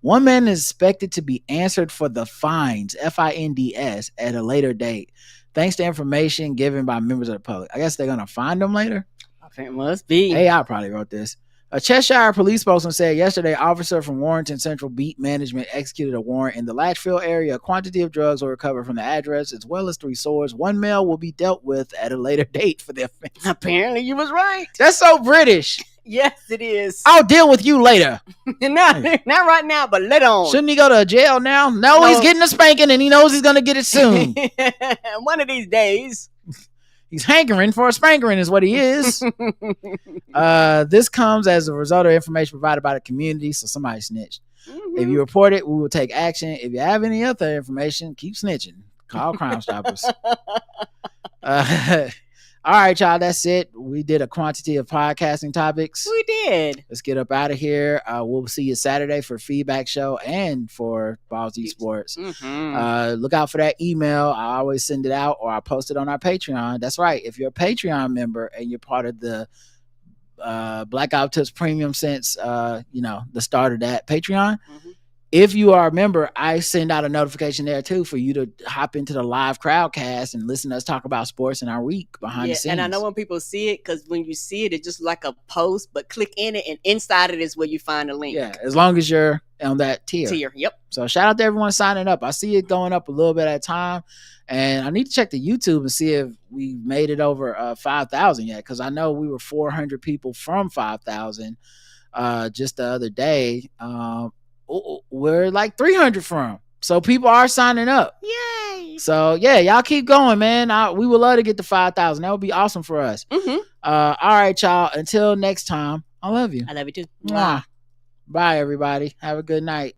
One man is expected to be answered for the fines, FINDS, at a later date, thanks to information given by members of the public. I guess they're going to find them later. I think it must be. AI probably wrote this. A Cheshire police spokesman said yesterday, officer from Warrington Central Beat Management executed a warrant in the Latchfield area. A quantity of drugs were recovered from the address, as well as 3 swords. 1 male will be dealt with at a later date for the offense. Apparently, you was right. That's so British. Yes, it is. I'll deal with you later. not right now, but later on. Shouldn't he go to jail now? No, he's getting a spanking, and he knows he's going to get it soon. One of these days. He's hankering for a spankering is what he is. This comes as a result of information provided by the community, so somebody snitched. If you report it, we will take action. If you have any other information, keep snitching. Call Crime Stoppers. All right, y'all, that's it. We did a quantity of podcasting topics. We did. Let's get up out of here. We'll see you Saturday for Feedback Show and for Balls Sports. Look out for that email. I always send it out, or I post it on our Patreon. That's right. If you're a Patreon member and you're part of the Blackout Tips Premium since the start of that Patreon, if you are a member, I send out a notification there too for you to hop into the live Crowdcast and listen to us talk about sports in our week behind the scenes. And I know when people see it, because when you see it, it's just like a post, but click in it, and inside it is where you find a link. Yeah, as long as you're on that tier. Yep. So shout out to everyone signing up. I see it going up a little bit at a time, and I need to check the YouTube and see if we made it over 5,000 yet, because I know we were 400 people from 5,000 just the other day. We're like 300 from. So people are signing up. Yay. So yeah, y'all keep going, man. We would love to get to 5,000. That would be awesome for us. All right, y'all. Until next time, I love you. I love you too. Mwah. Bye, everybody. Have a good night.